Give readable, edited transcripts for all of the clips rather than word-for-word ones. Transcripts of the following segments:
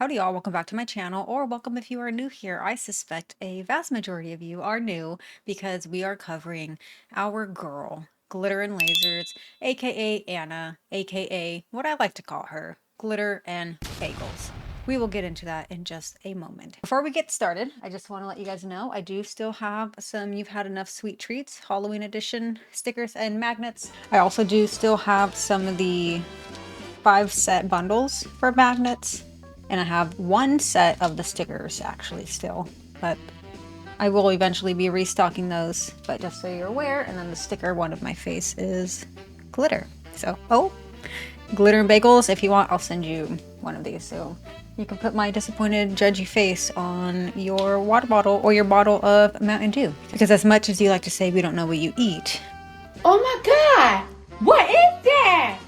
Howdy y'all, welcome back to my channel, or welcome if you are new here. I suspect a vast majority of you are new because we are covering our girl, Glitter and Lasers, aka Anna, aka what I like to call her, Glitter and Bagels. We will get into that in just a moment. Before we get started, I just want to let you guys know I do still have some You've Had Enough Sweet Treats Halloween edition stickers and magnets. I also do still have some of the 5-set bundles for magnets, and I have 1 set of the stickers actually still, but I will eventually be restocking those, but just so you're aware. And then the sticker one of my face is glitter. So, oh, Glitter and Bagels, if you want, I'll send you one of these so you can put my disappointed, judgy face on your water bottle or your bottle of Mountain Dew. Because as much as you like to say we don't know what you eat, oh my god, what is that?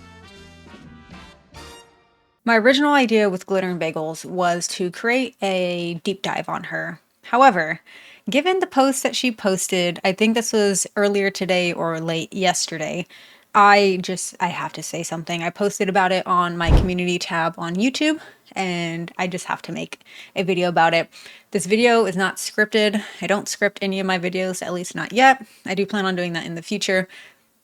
my original idea with Glitter and Bagels was to create a deep dive on her. However, given the post that she posted, I think this was earlier today or late yesterday, I have to say something. I posted about it on my community tab on YouTube, and I just have to make a video about it. This video is not scripted. I don't script any of my videos, at least not yet. I do plan on doing that in the future.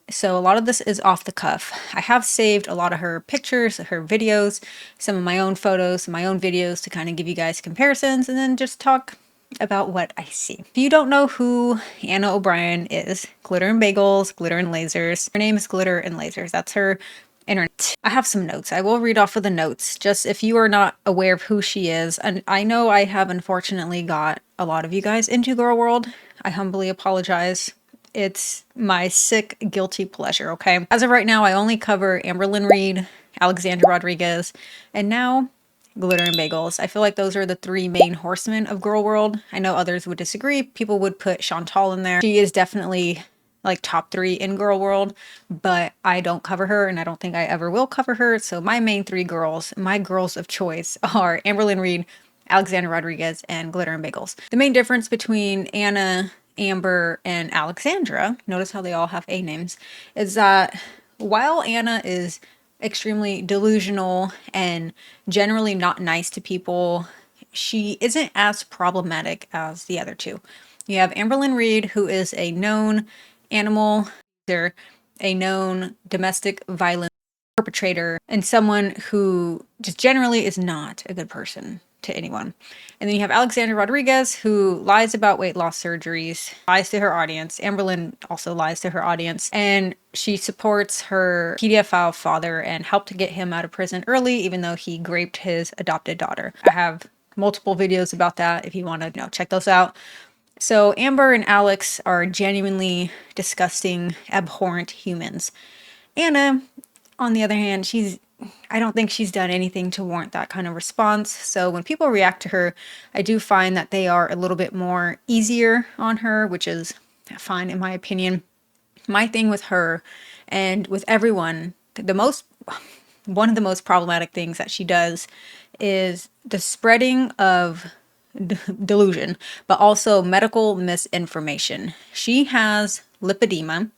So a lot of this is off the cuff. I have saved a lot of her pictures, her videos, some of my own photos, my own videos to kind of give you guys comparisons and then just talk about what I see. If you don't know who Anna O'Brien is, Glitter and Bagels, Glitter and Lasers. Her name is Glitter and Lasers. That's her internet. I have some notes. I will read off of the notes, just if you are not aware of who she is. And I know I have unfortunately got a lot of you guys into Girl World. I humbly apologize. It's my sick, guilty pleasure, okay? As of right now, I only cover Amberlynn Reed, Alexandra Rodriguez, and now Glitter and Bagels. I feel like those are the 3 main horsemen of Girl World. I know others would disagree. People would put Chantal in there. She is definitely like top 3 in Girl World, but I don't cover her and I don't think I ever will cover her. So my main 3 girls, my girls of choice, are Amberlynn Reed, Alexandra Rodriguez, and Glitter and Bagels. The main difference between Anna, Amber, and Alexandra, notice how they all have A names, is that while Anna is extremely delusional and generally not nice to people, she isn't as problematic as the other 2. You have Amberlynn Reed, who is a known animal, a known domestic violence perpetrator, and someone who just generally is not a good person to anyone. And then you have Alexandra Rodriguez, who lies about weight loss surgeries, lies to her audience. Amberlynn also lies to her audience, and she supports her pedophile father and helped to get him out of prison early, even though he raped his adopted daughter. I have multiple videos about that if you want to, check those out. So Amber and Alex are genuinely disgusting, abhorrent humans. Anna, on the other hand, I don't think she's done anything to warrant that kind of response. So when people react to her, I do find that they are a little bit more easier on her, which is fine in my opinion. My thing with her and with everyone, one of the most problematic things that she does is the spreading of delusion, but also medical misinformation. She has lipedema.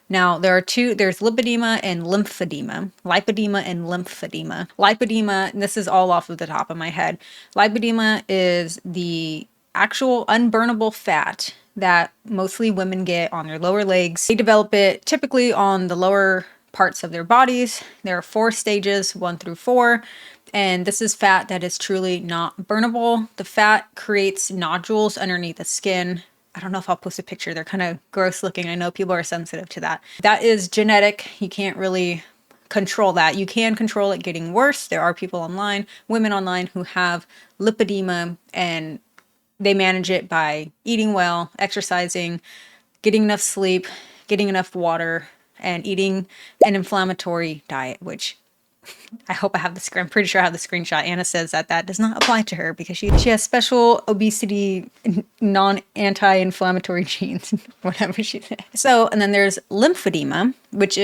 Now, there's lipedema and lymphedema. Lipedema and lymphedema. Lipedema, and this is all off of the top of my head. Lipedema is the actual unburnable fat that mostly women get on their lower legs. They develop it typically on the lower parts of their bodies. There are 4 stages, 1 through 4. And this is fat that is truly not burnable. The fat creates nodules underneath the skin. I don't know if I'll post a picture. They're kind of gross looking. I know people are sensitive to that. That is genetic. You can't really control that. You can control it getting worse. There are people online, women online, who have lipedema, and they manage it by eating well, exercising, getting enough sleep, getting enough water, and eating an inflammatory diet, which I hope I have the screen. I'm pretty sure I have the screenshot. Anna says that does not apply to her because she has special obesity, non-anti-inflammatory genes, whatever she said. So, and then there's lymphedema. which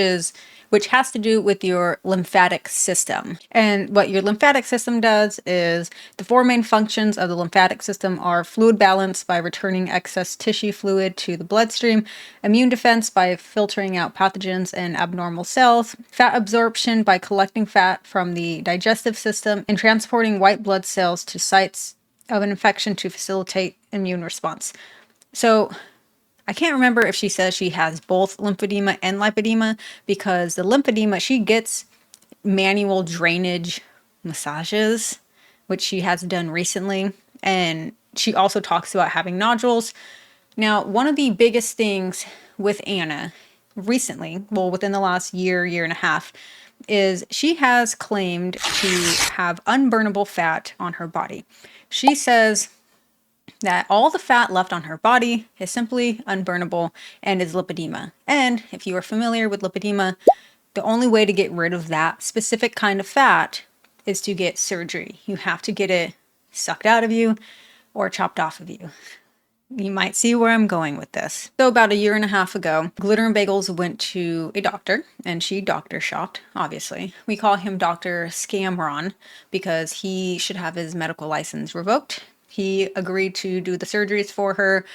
has to do with your lymphatic system. And what your lymphatic system does is the four main functions of the lymphatic system are fluid balance by returning excess tissue fluid to the bloodstream, immune defense by filtering out pathogens and abnormal cells, fat absorption by collecting fat from the digestive system, and transporting white blood cells to sites of an infection to facilitate immune response. So I can't remember if she says she has both lymphedema and lipedema, because the lymphedema, she gets manual drainage massages, which she has done recently. And she also talks about having nodules. Now, one of the biggest things with Anna recently, well, within the last year and a half, is she has claimed to have unburnable fat on her body. She says that all the fat left on her body is simply unburnable and is lipedema. And if you are familiar with lipedema, the only way to get rid of that specific kind of fat is to get surgery. You have to get it sucked out of you or chopped off of you. You might see where I'm going with this. So about a year and a half ago, Glitter and Bagels went to a doctor, and she doctor shopped, obviously. We call him Dr. Scamron because he should have his medical license revoked. He agreed to do the surgeries for her,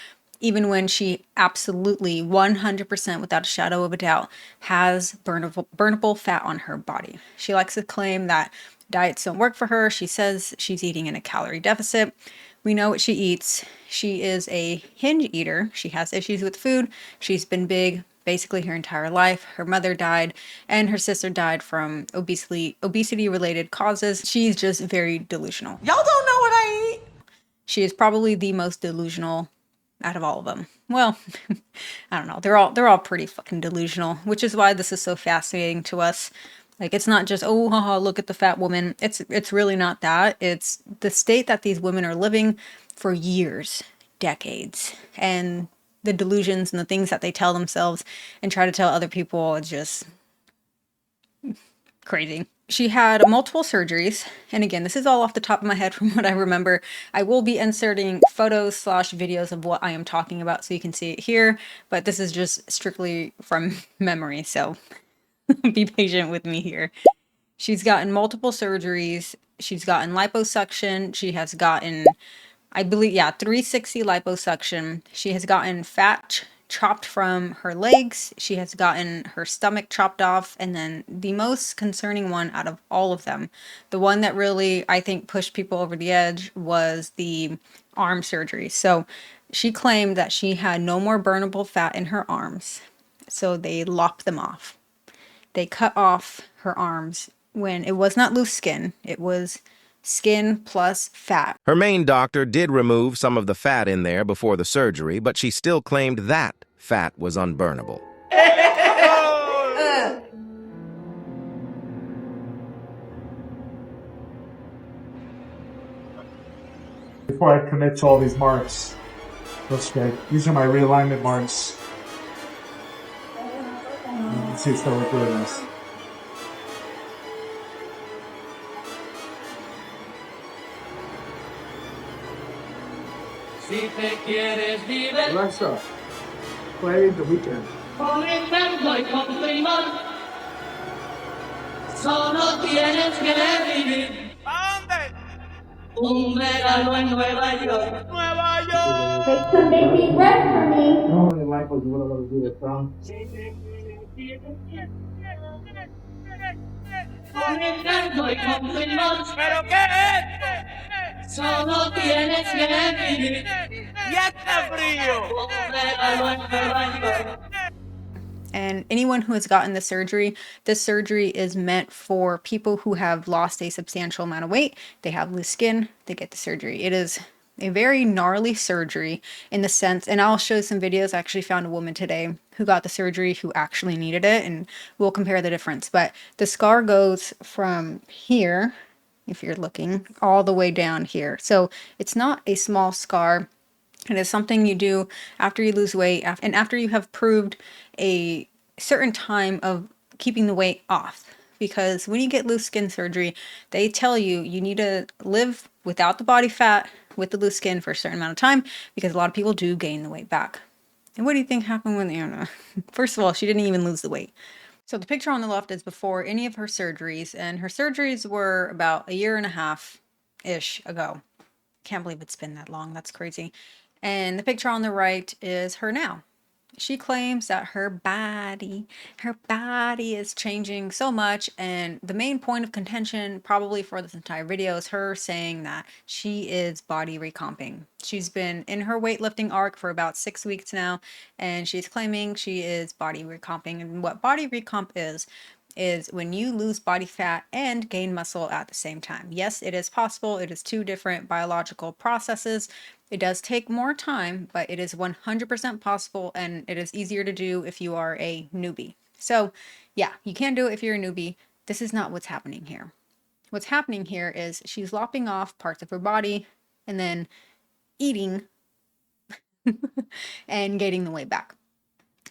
even when she absolutely 100% without a shadow of a doubt has burnable fat on her body. She likes to claim that diets don't work for her. She says she's eating in a calorie deficit. We know what she eats. She is a hinge eater. She has issues with food. She's been big basically her entire life. Her mother died and her sister died from obesity related causes. She's just very delusional. Y'all don't know what I eat. She is probably the most delusional out of all of them. Well, I don't know. They're all pretty fucking delusional, which is why this is so fascinating to us. Like, it's not just, oh, haha, look at the fat woman. It's really not that. It's the state that these women are living for years, decades, and the delusions and the things that they tell themselves and try to tell other people. It's just crazy. She had multiple surgeries, and again, this is all off the top of my head from what I remember. I will be inserting photos / videos of what I am talking about so you can see it here, but this is just strictly from memory, so be patient with me here. She's gotten multiple surgeries. She's gotten liposuction. She has gotten, I believe, yeah, 360 liposuction. She has gotten fat chopped from her legs. She has gotten her stomach chopped off. And then the most concerning one out of all of them, the one that really, I think, pushed people over the edge, was the arm surgery. So she claimed that she had no more burnable fat in her arms. So they lopped them off. They cut off her arms when it was not loose skin. It was skin plus fat. Her main doctor did remove some of the fat in there before the surgery, but she still claimed that fat was unburnable. Before I commit to all these marks, that's great. These are my realignment marks. You can see it's gonna look really nice. Si te quieres divertir, Alexa, play The Weeknd. con encanto y con primor, solo tienes que vivir. ¿A dónde? Un verano en Nueva York. ¡Nueva York! Make some baby bread for me. I don't really like what you would have to do this song. Con encanto y con primor. ¿Pero qué es esto? Solo tienes que vivir. ¡Ya está frío! Un verano en Nueva York. And anyone who has gotten this surgery is meant for people who have lost a substantial amount of weight. They have loose skin, they get the surgery. It is a very gnarly surgery in the sense, and I'll show some videos. I actually found a woman today who got the surgery who actually needed it, and we'll compare the difference. But the scar goes from here, if you're looking, all the way down here. So it's not a small scar. It is something you do after you lose weight and after you have proved a certain time of keeping the weight off. Because when you get loose skin surgery, they tell you you need to live without the body fat with the loose skin for a certain amount of time, because a lot of people do gain the weight back. And what do you think happened with Anna? First of all, she didn't even lose the weight. So the picture on the left is before any of her surgeries, and her surgeries were about a year and a half-ish ago. Can't believe it's been that long. That's crazy. And the picture on the right is her now. She claims that her body is changing so much, and the main point of contention probably for this entire video is her saying that she is body recomping. She's been in her weightlifting arc for about 6 weeks now, and she's claiming she is body recomping. And what body recomp is when you lose body fat and gain muscle at the same time. Yes, it is possible. It is two different biological processes. It does take more time, but it is 100% possible, and it is easier to do if you are a newbie. So, yeah, you can do it if you're a newbie. This is not what's happening here. What's happening here is she's lopping off parts of her body and then eating and gaining the weight back.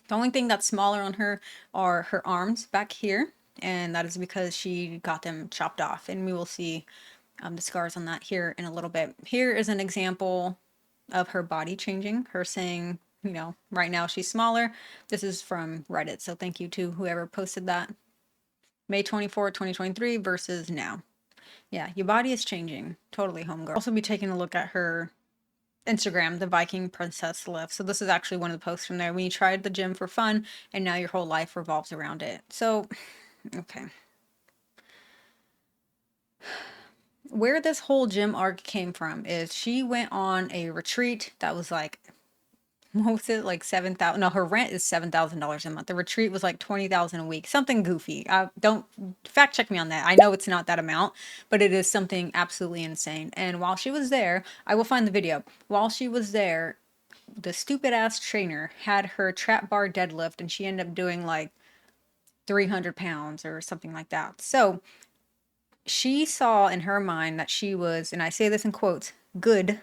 The only thing that's smaller on her are her arms back here, and that is because she got them chopped off, and we will see the scars on that here in a little bit. Here is an example of her body changing, her saying, you know, right now she's smaller. This is from Reddit, so thank you to whoever posted that. May 24, 2023 versus now. Yeah, your body is changing. Totally, homegirl. Also be taking a look at her Instagram, the Viking Princess Lift. So this is actually one of the posts from there. When you tried the gym for fun and now your whole life revolves around it. So, okay. Where this whole gym arc came from is she went on a retreat that was like, what was it, like 7,000? No, her rent is $7,000 a month. The retreat was like 20,000 a week, something goofy. Don't fact check me on that. I know it's not that amount, but it is something absolutely insane. And while she was there, I will find the video. While she was there, the stupid ass trainer had her trap bar deadlift, and she ended up doing like 300 pounds or something like that. So she saw in her mind that she was, and I say this in quotes, good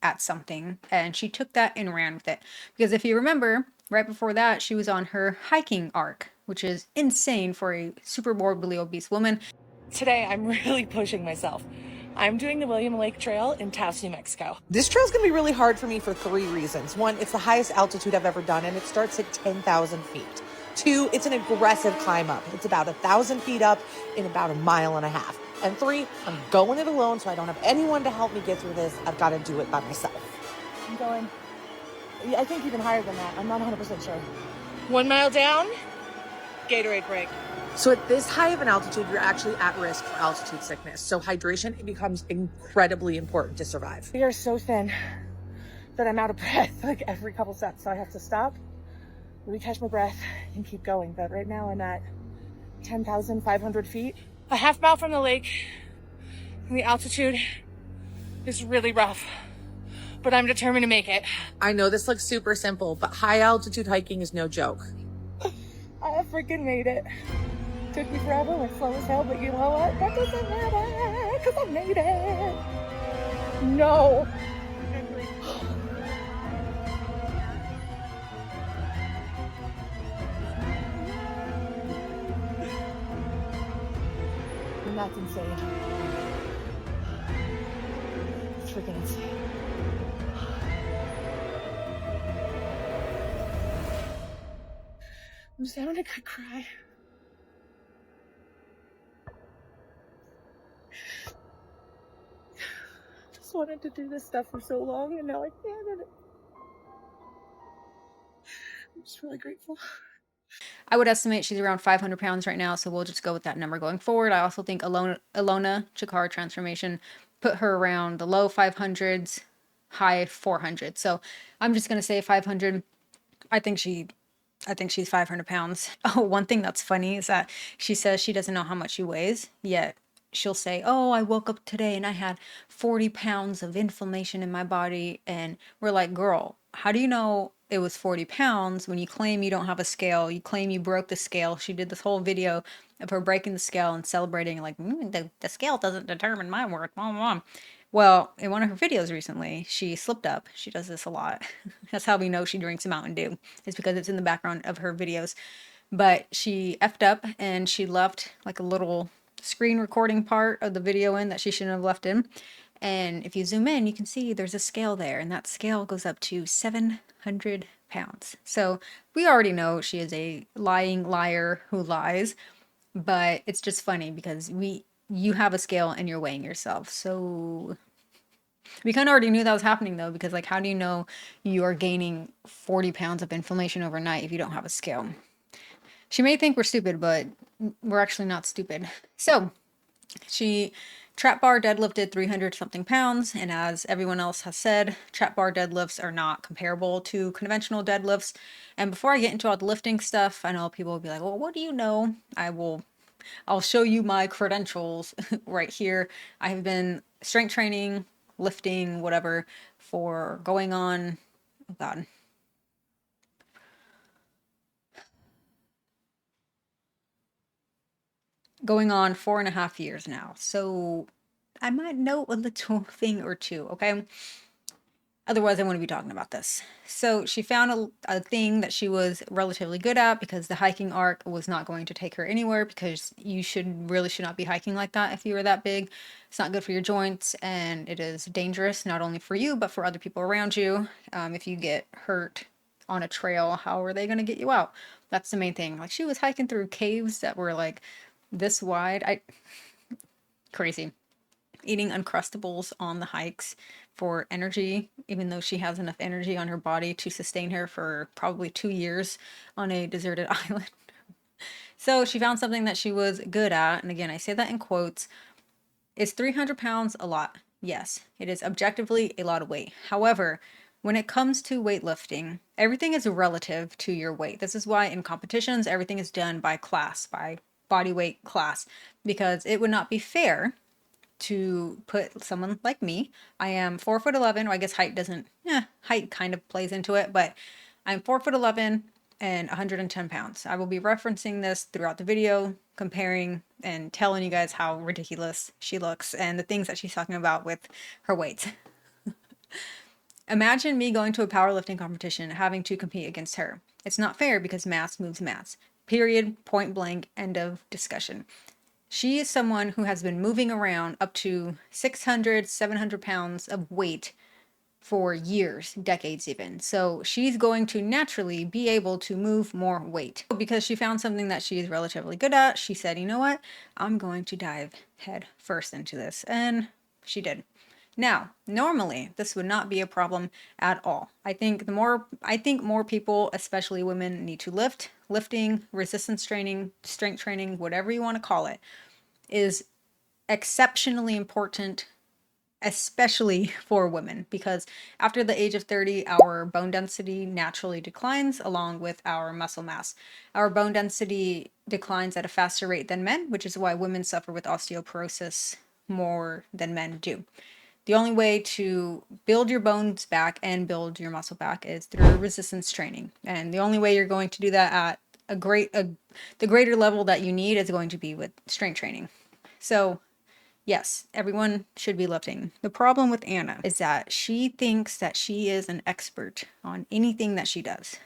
at something, and she took that and ran with it. Because if you remember, right before that, she was on her hiking arc, which is insane for a super morbidly obese woman. Today, I'm really pushing myself. I'm doing the William Lake Trail in Taos, New Mexico. This trail's gonna be really hard for me for 3 reasons. One, it's the highest altitude I've ever done, and it starts at 10,000 feet. 2, it's an aggressive climb up. It's about 1,000 feet up in about 1.5 miles. And 3, I'm going it alone, so I don't have anyone to help me get through this. I've got to do it by myself. I'm going, I think even higher than that. I'm not 100% sure. 1 mile down, Gatorade break. So at this high of an altitude, you're actually at risk for altitude sickness. So hydration, it becomes incredibly important to survive. We are so thin that I'm out of breath like every couple steps. So I have to stop, really catch my breath, and keep going. But right now I'm at 10,500 feet. A half mile from the lake, and the altitude is really rough, but I'm determined to make it. I know this looks super simple, but high altitude hiking is no joke. I freaking made it. Took me forever, went slow as hell, but you know what? That doesn't matter, because I made it. No. And that's insane. It's freaking insane. I'm sounding like I cry. I just wanted to do this stuff for so long, and now I can't. And I'm just really grateful. I would estimate she's around 500 pounds right now, so we'll just go with that number going forward. I also think Ilona Chikara transformation put her around the low 500s, high 400s. So I'm just going to say 500. I think she's 500 pounds. Oh, one thing that's funny is that she says she doesn't know how much she weighs, yet she'll say, oh, I woke up today and I had 40 pounds of inflammation in my body. And we're like, girl, how do you know it was 40 pounds when you claim you don't have a scale? You claim you broke the scale. She did this whole video of her breaking the scale and celebrating, like, the scale doesn't determine my worth. Mom, mom. Well, in one of her videos recently, she slipped up. She does this a lot. That's how we know she drinks a Mountain Dew. It's because it's in the background of her videos. But she effed up and she left like a little screen recording part of the video in that she shouldn't have left in. And if you zoom in, you can see there's a scale there, and that scale goes up to 700 pounds. So we already know she is a lying liar who lies, but it's just funny because you have a scale and you're weighing yourself. So we kind of already knew that was happening though, because like, how do you know you are gaining 40 pounds of inflammation overnight if you don't have a scale? She may think we're stupid, but we're actually not stupid. So she trap bar deadlifted 300 something pounds, and as everyone else has said, trap bar deadlifts are not comparable to conventional deadlifts. And before I get into all the lifting stuff, I know people will be like, well, what do you know? I'll show you my credentials right here. I have been strength training, lifting, whatever, for going on, oh God, going on 4.5 years now. So I might know a little thing or two, okay? Otherwise, I wouldn't be talking about this. So she found a thing that she was relatively good at, because the hiking arc was not going to take her anywhere, because you really should not be hiking like that if you were that big. It's not good for your joints, and it is dangerous not only for you, but for other people around you. If you get hurt on a trail, how are they going to get you out? That's the main thing. Like, she was hiking through caves that were like this wide. Crazy. Eating Uncrustables on the hikes for energy, even though she has enough energy on her body to sustain her for probably 2 years on a deserted island. So she found something that she was good at, and again, I say that in quotes. Is 300 pounds a lot? Yes, it is objectively a lot of weight. However, when it comes to weightlifting, everything is relative to your weight. This is why in competitions, everything is done by class, by body weight class, because it would not be fair to put someone like me. I am 4'11", or I guess height doesn't, height kind of plays into it, but I'm 4'11" and 110 pounds. I will be referencing this throughout the video, comparing and telling you guys how ridiculous she looks and the things that she's talking about with her weights. Imagine me going to a powerlifting competition having to compete against her. It's not fair because mass moves mass. Period, point blank, end of discussion. She is someone who has been moving around up to 600, 700 pounds of weight for years, decades even. So she's going to naturally be able to move more weight. Because she found something that she is relatively good at, she said, you know what? I'm going to dive head first into this. And she did. Now, normally this would not be a problem at all. I think more people, especially women, need to lift. Lifting, resistance training, strength training, whatever you want to call it, is exceptionally important, especially for women, because after the age of 30, our bone density naturally declines along with our muscle mass. Our bone density declines at a faster rate than men, which is why women suffer with osteoporosis more than men do. The only way to build your bones back and build your muscle back is through resistance training. And the only way you're going to do that at the greater level that you need is going to be with strength training. So yes, everyone should be lifting. The problem with Anna is that she thinks that she is an expert on anything that she does.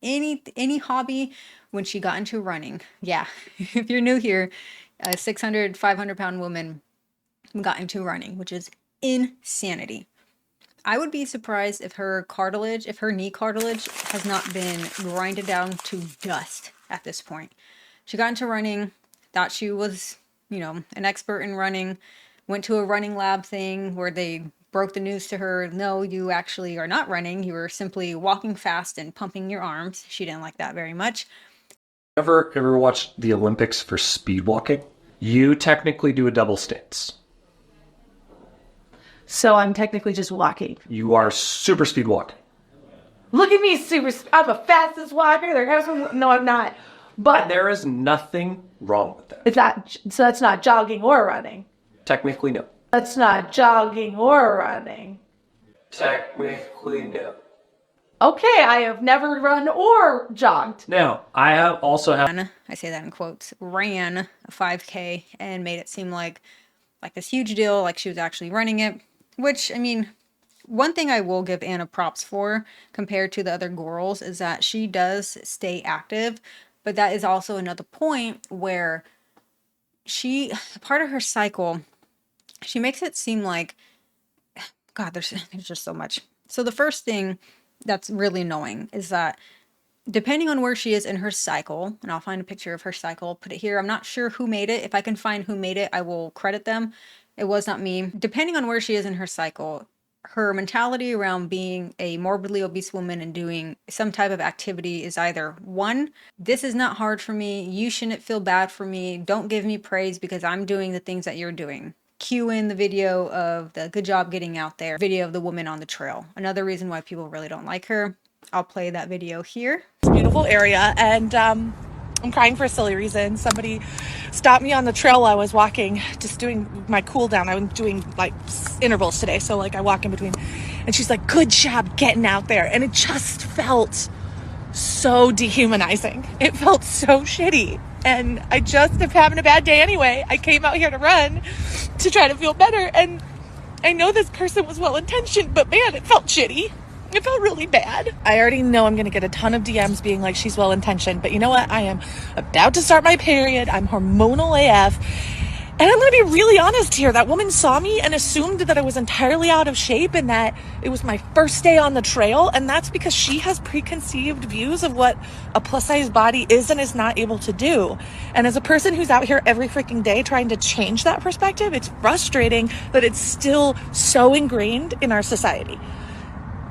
Any hobby. When she got into running, yeah, if you're new here, a 600, 500 pound woman got into running, which is insanity. I would be surprised if her knee cartilage has not been grinded down to dust at this point. She got into running, thought she was, an expert in running, went to a running lab thing where they broke the news to her, no, you actually are not running, you were simply walking fast and pumping your arms. She didn't like that very much. Ever watched the Olympics for speed walking? You technically do a double stance. So I'm technically just walking. You are super speed walking. Look at me, I'm a fastest walker. No, I'm not. But And there is nothing wrong with that. it's not. So that's not jogging or running. Technically, no. That's not jogging or running. Technically, no. Okay, I have never run or jogged. Now, I say that in quotes, ran a 5K and made it seem like this huge deal, like she was actually running it. Which, I mean, one thing I will give Anna props for compared to the other girls is that she does stay active, but that is also another point where part of her cycle, she makes it seem like, God, there's just so much. So the first thing that's really annoying is that depending on where she is in her cycle, and I'll find a picture of her cycle, put it here. I'm not sure who made it. If I can find who made it, I will credit them. It was not me. Depending on where she is in her cycle, her mentality around being a morbidly obese woman and doing some type of activity is either one, this is not hard for me. You shouldn't feel bad for me. Don't give me praise because I'm doing the things that you're doing. Cue in the video of the good job getting out there, video of the woman on the trail. Another reason why people really don't like her. I'll play that video here. Beautiful area, and I'm crying for a silly reason. Somebody stopped me on the trail while I was walking, just doing my cool down. I was doing like intervals today, so like I walk in between, and she's like, good job getting out there. And it just felt so dehumanizing. It felt so shitty, and I just am having a bad day anyway. I came out here to run to try to feel better, and I know this person was well intentioned, but man, it felt shitty. It felt really bad. I already know I'm going to get a ton of DMs being like, she's well intentioned, but you know what? I am about to start my period. I'm hormonal AF. And I'm going to be really honest here. That woman saw me and assumed that I was entirely out of shape and that it was my first day on the trail. And that's because she has preconceived views of what a plus size body is and is not able to do. And as a person who's out here every freaking day trying to change that perspective, it's frustrating that it's still so ingrained in our society.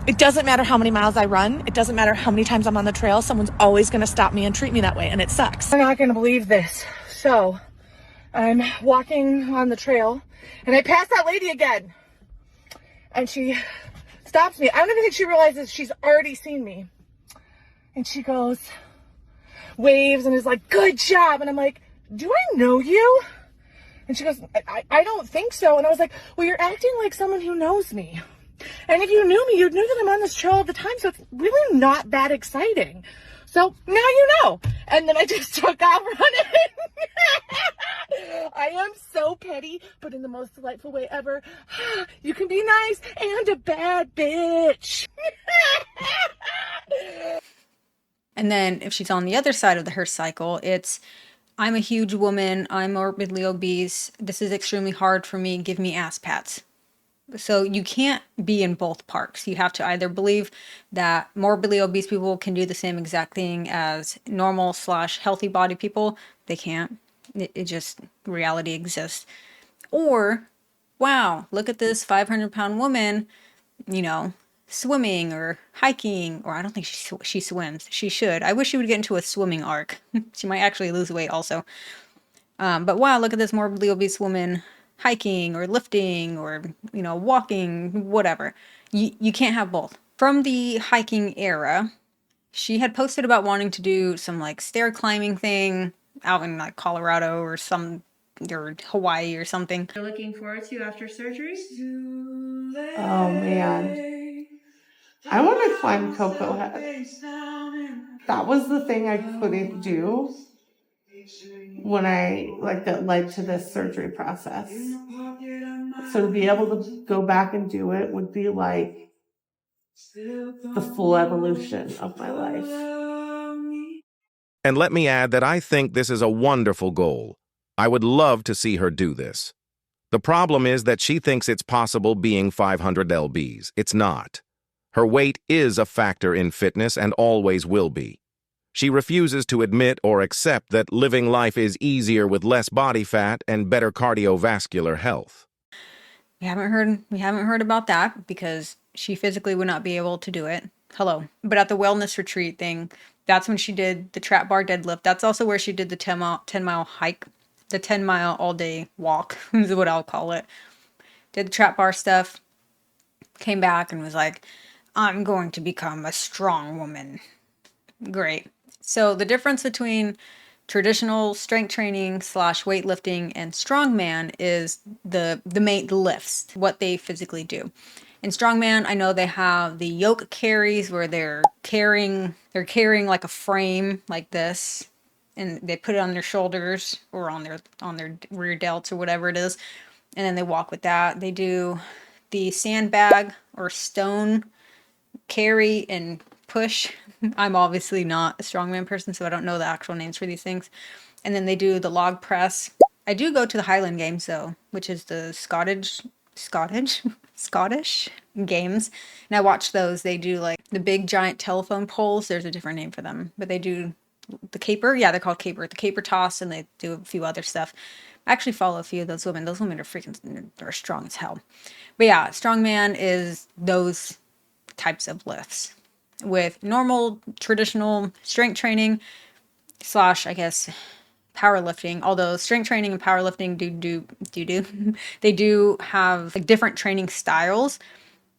It doesn't matter how many miles I run. It doesn't matter how many times I'm on the trail. Someone's always going to stop me and treat me that way. And it sucks. I'm not going to believe this. So I'm walking on the trail and I pass that lady again. And she stops me. I don't even think she realizes she's already seen me. And she goes, waves and is like, good job. And I'm like, do I know you? And she goes, I don't think so. And I was like, well, you're acting like someone who knows me. And if you knew me, you'd know that I'm on this trail all the time, so it's really not that exciting. So now you know. And then I just took off running. I am so petty, but in the most delightful way ever. You can be nice and a bad bitch. And then if she's on the other side of her cycle, it's, I'm a huge woman, I'm morbidly obese, this is extremely hard for me, give me ass pats. So you can't be in both parks. You have to either believe that morbidly obese people can do the same exact thing as normal / healthy body people. They can't. It just, reality exists. Or, wow, look at this 500-pound woman, you know, swimming or hiking, or I don't think she swims. She should. I wish she would get into a swimming arc. She might actually lose weight also. But wow, look at this morbidly obese woman hiking or lifting or, you know, walking, whatever. You can't have both. From the hiking era, she had posted about wanting to do some like stair climbing thing out in like Colorado or Hawaii or something. You're looking forward to after surgery? Oh man. I want to climb Cocoa Head. That was the thing I couldn't do when that led to this surgery process. So to be able to go back and do it would be like the full evolution of my life. And let me add that I think this is a wonderful goal. I would love to see her do this. The problem is that she thinks it's possible being 500 lbs. It's not. Her weight is a factor in fitness and always will be. She refuses to admit or accept that living life is easier with less body fat and better cardiovascular health. We haven't heard about that because she physically would not be able to do it. Hello. But at the wellness retreat thing, that's when she did the trap bar deadlift. That's also where she did the 10-mile hike, the 10-mile all-day walk is what I'll call it. Did the trap bar stuff, came back and was like, I'm going to become a strong woman. Great. So the difference between traditional strength training / weightlifting and strongman is the lifts, what they physically do. In strongman, I know they have the yoke carries where they're carrying like a frame like this, and they put it on their shoulders or on their rear delts or whatever it is, and then they walk with that. They do the sandbag or stone carry and push. I'm obviously not a strongman person, so I don't know the actual names for these things. And then they do the log press. I do go to the Highland Games though, which is the Scottish games, and I watch those. They do like the big giant telephone poles. There's a different name for them, but they do the caper. Yeah, they're called caper. The caper toss, and they do a few other stuff. I actually follow a few of those women. Those women are freaking, they're strong as hell. But yeah, strongman is those types of lifts with normal traditional strength training slash, I guess, powerlifting. Although strength training and powerlifting they do have like different training styles.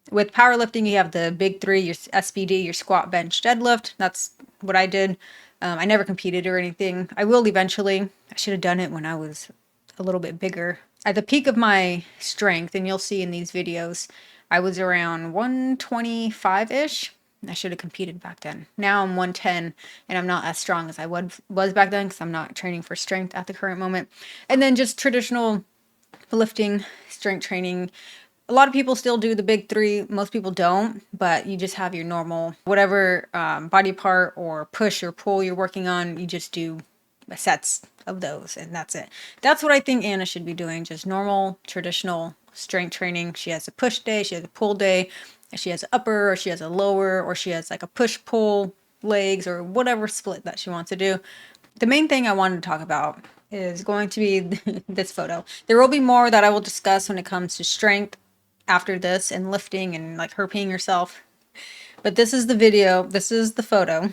With powerlifting, you have the big three: your SBD, your squat, bench, deadlift. That's what I did. I never competed or anything. I will eventually. I should have done it when I was a little bit bigger. At the peak of my strength, and you'll see in these videos, I was around 125-ish. I should have competed back then. Now I'm 110, and I'm not as strong as I was back then because I'm not training for strength at the current moment. And then just traditional lifting, strength training. A lot of people still do the big three. Most people don't, but you just have your normal, whatever body part or push or pull you're working on, you just do sets of those, and that's it. That's what I think Anna should be doing, just normal, traditional strength training. She has a push day, she has a pull day, she has an upper, or she has a lower, or she has like a push-pull legs, or whatever split that she wants to do. The main thing I wanted to talk about is going to be this photo. There will be more that I will discuss when it comes to strength after this and lifting and like her peeing herself. But this is the video. This is the photo.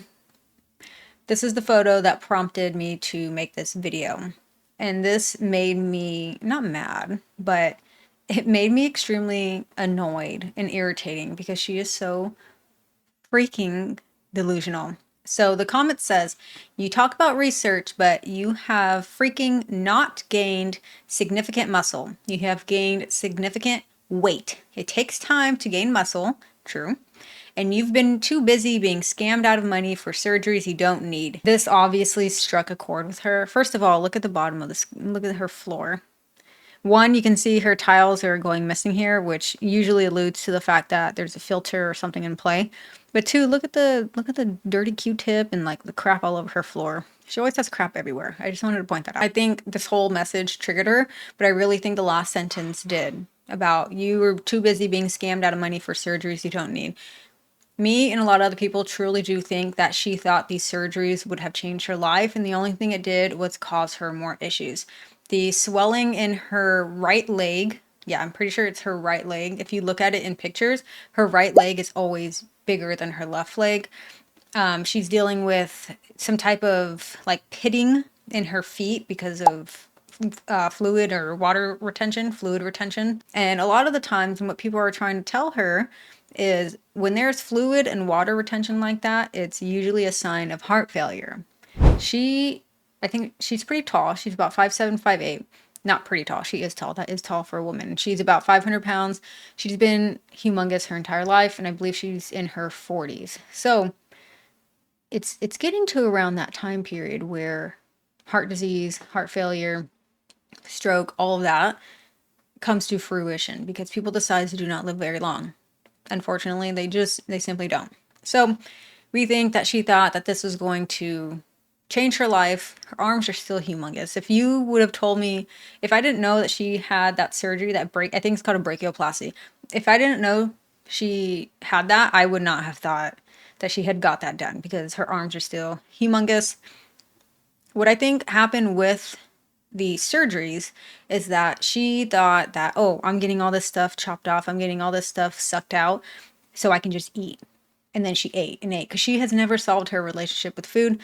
This is the photo that prompted me to make this video. And this made me not mad, but it made me extremely annoyed and irritating because she is so freaking delusional. So the comment says, you talk about research, but you have freaking not gained significant muscle. You have gained significant weight. It takes time to gain muscle. True. And you've been too busy being scammed out of money for surgeries you don't need. This obviously struck a chord with her. First of all, look at the bottom of this. Look at her floor. One, you can see her tiles are going missing here, which usually alludes to the fact that there's a filter or something in play. But two, look at the dirty Q-tip and like the crap all over her floor. She always has crap everywhere. I just wanted to point that out. I think this whole message triggered her, but I really think the last sentence did, about you were too busy being scammed out of money for surgeries you don't need. Me and a lot of other people truly do think that she thought these surgeries would have changed her life, and the only thing it did was cause her more issues. The swelling in her right leg, yeah, I'm pretty sure it's her right leg. If you look at it in pictures, her right leg is always bigger than her left leg. She's dealing with some type of like pitting in her feet because of fluid retention. And a lot of the times what people are trying to tell her is when there's fluid and water retention like that, it's usually a sign of heart failure. I think she's pretty tall. She's about 5'7", 5'8". Not pretty tall. She is tall. That is tall for a woman. She's about 500 pounds. She's been humongous her entire life, and I believe she's in her 40s. So it's getting to around that time period where heart disease, heart failure, stroke, all of that comes to fruition because people decide to do not live very long. Unfortunately, they simply don't. So we think that she thought that this was going to change her life. Her arms are still humongous. If you would have told me, if I didn't know that she had that surgery, I think it's called a brachioplasty. If I didn't know she had that, I would not have thought that she had got that done because her arms are still humongous. What I think happened with the surgeries is that she thought that, oh, I'm getting all this stuff chopped off, I'm getting all this stuff sucked out, so I can just eat. And then she ate and ate because she has never solved her relationship with food.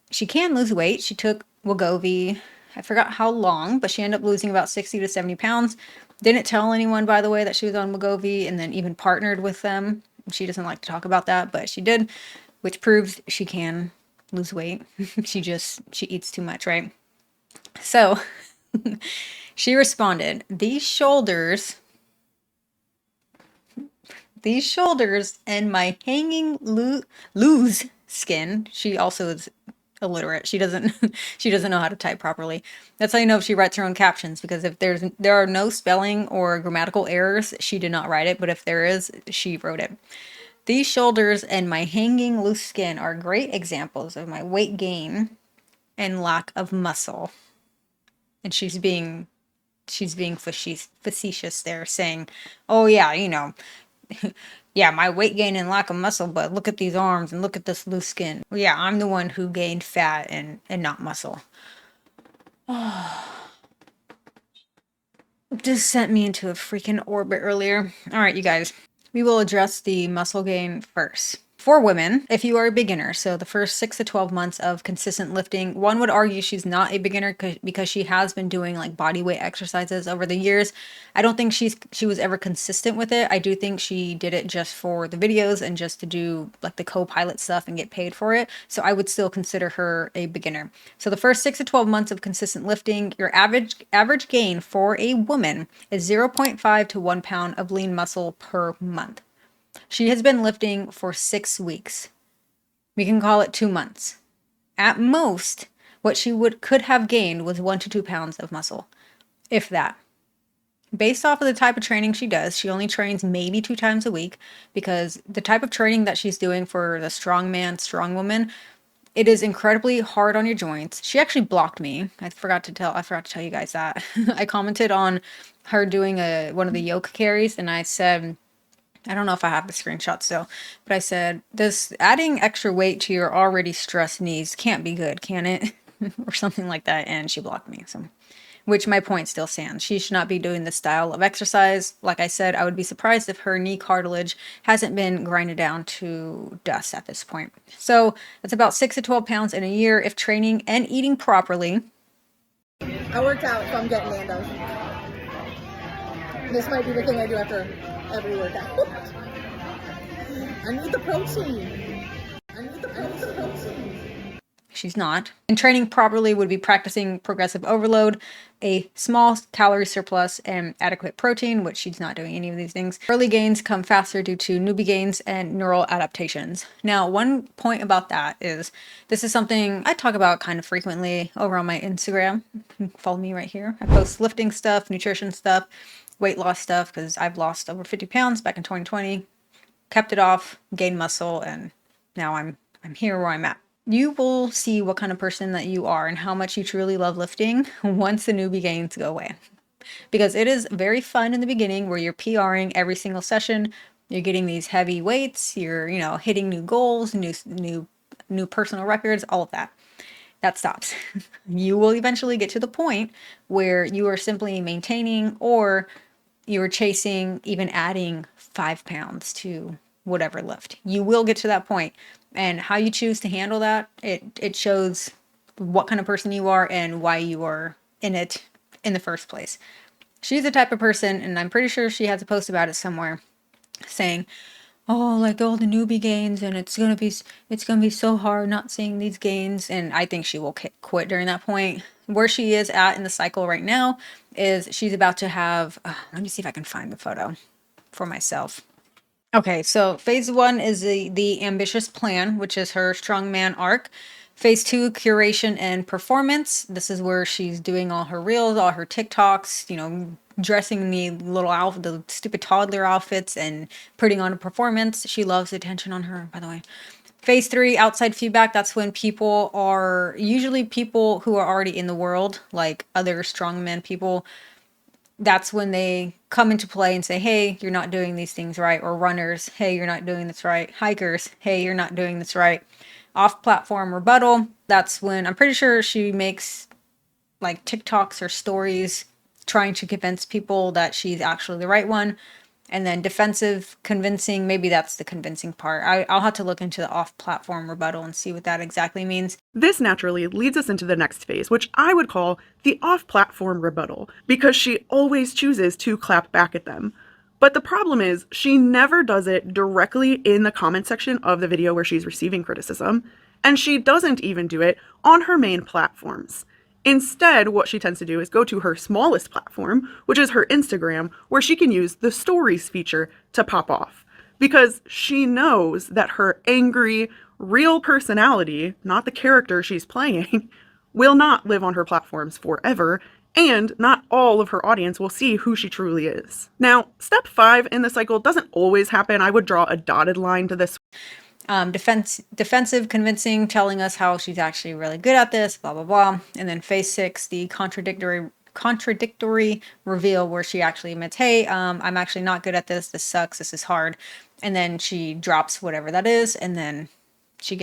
She can lose weight. She took Wegovy, I forgot how long, but she ended up losing about 60 to 70 pounds. Didn't tell anyone, by the way, that she was on Wegovy, and then even partnered with them. She doesn't like to talk about that, but she did, which proves she can lose weight. She eats too much, right? So she responded, these shoulders and my hanging loose skin. She also is illiterate. She doesn't know how to type properly. That's how you know if she writes her own captions, because if there are no spelling or grammatical errors, she did not write it, but if there is, she wrote it. These shoulders and my hanging loose skin are great examples of my weight gain and lack of muscle. And she's being facetious there, saying, oh yeah, yeah, my weight gain and lack of muscle, but look at these arms and look at this loose skin. Yeah, I'm the one who gained fat and not muscle. Just sent me into a freaking orbit earlier. All right, you guys. We will address the muscle gain first. For women, if you are a beginner, so the first 6 to 12 months of consistent lifting, one would argue she's not a beginner because she has been doing like body weight exercises over the years. I don't think she was ever consistent with it. I do think she did it just for the videos and just to do like the co-pilot stuff and get paid for it. So I would still consider her a beginner. So the first 6 to 12 months of consistent lifting, your average gain for a woman is 0.5 to 1 pound of lean muscle per month. She has been lifting for 6 weeks. We can call it 2 months. At most, what she could have gained was 1 to 2 pounds of muscle, if that. Based off of the type of training she does, she only trains maybe 2 times a week because the type of training that she's doing for the strong man, strong woman, it is incredibly hard on your joints. She actually blocked me. I forgot to tell you guys that. I commented on her doing one of the yoke carries and I said, I don't know if I have the screenshot still, but I said, this adding extra weight to your already stressed knees can't be good, can it? Or something like that. And she blocked me. So, which my point still stands. She should not be doing this style of exercise. Like I said, I would be surprised if her knee cartilage hasn't been grinded down to dust at this point. So that's about 6 to 12 pounds in a year if training and eating properly. I worked out, so I'm getting Nando's. This might be the thing I do after every workout. I need the protein. She's not. And training properly would be practicing progressive overload, a small calorie surplus, and adequate protein, which she's not doing any of these things. Early gains come faster due to newbie gains and neural adaptations. Now, one point about that is this is something I talk about kind of frequently over on my Instagram. Follow me right here. I post lifting stuff, nutrition stuff, weight loss stuff, because I've lost over 50 pounds back in 2020, kept it off, gained muscle, and now I'm here where I'm at. You will see what kind of person that you are and how much you truly love lifting once the newbie gains go away. Because it is very fun in the beginning where you're PRing every single session, you're getting these heavy weights, you're, hitting new goals, new personal records, all of that. That stops. You will eventually get to the point where you are simply maintaining or you are chasing, even adding 5 pounds to whatever lift. You will get to that point. And how you choose to handle that, it shows what kind of person you are and why you are in it in the first place. She's the type of person, and I'm pretty sure she has a post about it somewhere, saying, oh, like all the newbie gains, and it's gonna be so hard not seeing these gains. And I think she will quit during that point. Where she is at in the cycle right now is she's about to have, let me see if I can find the photo for myself. Okay, so phase 1 is the ambitious plan, which is her strongman arc. Phase 2, curation and performance. This is where she's doing all her reels, all her TikToks, dressing the stupid toddler outfits and putting on a performance. She loves the attention on her, by the way. Phase 3, outside feedback. That's when people are usually people who are already in the world, like other strongman people. That's when they come into play and say, hey, you're not doing these things right. Or runners, hey, you're not doing this right. Hikers, hey, you're not doing this right. Off-platform rebuttal. That's when I'm pretty sure she makes like TikToks or stories trying to convince people that she's actually the right one. And then defensive convincing, maybe that's the convincing part. I'll have to look into the off-platform rebuttal and see what that exactly means. This naturally leads us into the next phase, which I would call the off-platform rebuttal, because she always chooses to clap back at them. But the problem is, she never does it directly in the comment section of the video where she's receiving criticism, and she doesn't even do it on her main platforms. Instead, what she tends to do is go to her smallest platform, which is her Instagram, where she can use the stories feature to pop off. Because she knows that her angry, real personality, not the character she's playing, will not live on her platforms forever, and not all of her audience will see who she truly is. Now, step 5 in the cycle doesn't always happen. I would draw a dotted line to this. Defensive convincing, telling us how she's actually really good at this, blah, blah, blah. And then phase 6, the contradictory contradictory reveal where she actually admits, hey, I'm actually not good at this. This sucks. This is hard. And then she drops whatever that is, and then she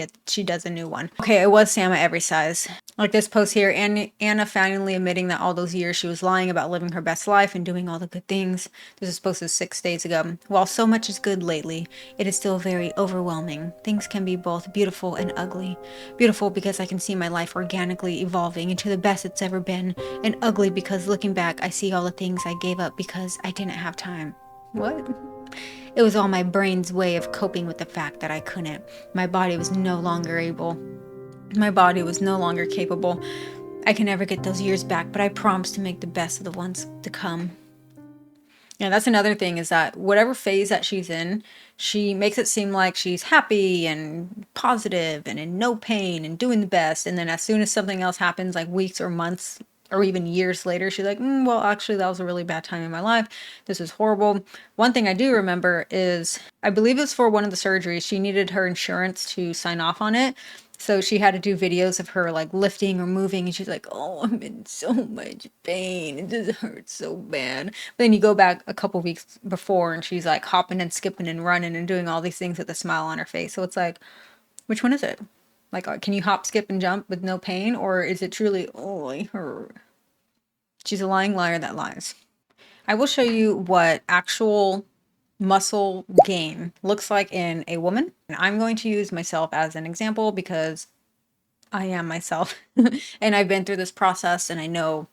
does a new one. Okay, it was Sam at every size. Like this post here, Anna finally admitting that all those years she was lying about living her best life and doing all the good things. This is posted 6 days ago. While so much is good lately, it is still very overwhelming. Things can be both beautiful and ugly. Beautiful because I can see my life organically evolving into the best it's ever been, and ugly because looking back, I see all the things I gave up because I didn't have time. What? It was all my brain's way of coping with the fact that I couldn't. My body was no longer able. My body was no longer capable. I can never get those years back, but I promise to make the best of the ones to come. Yeah, that's another thing, is that whatever phase that she's in, she makes it seem like she's happy and positive and in no pain and doing the best. And then as soon as something else happens, like weeks or months or even years later, she's like, well, actually, that was a really bad time in my life. This is horrible. One thing I do remember is, I believe it was for one of the surgeries, she needed her insurance to sign off on it. So she had to do videos of her like lifting or moving, and she's like, oh, I'm in so much pain. It just hurts so bad. But then you go back a couple weeks before and she's like hopping and skipping and running and doing all these things with a smile on her face. So it's like, which one is it? Like, can you hop, skip, and jump with no pain? Or is it truly, oh, I hurt? She's a lying liar that lies. I will show you what actual muscle gain looks like in a woman. And I'm going to use myself as an example because I am myself and I've been through this process, and I know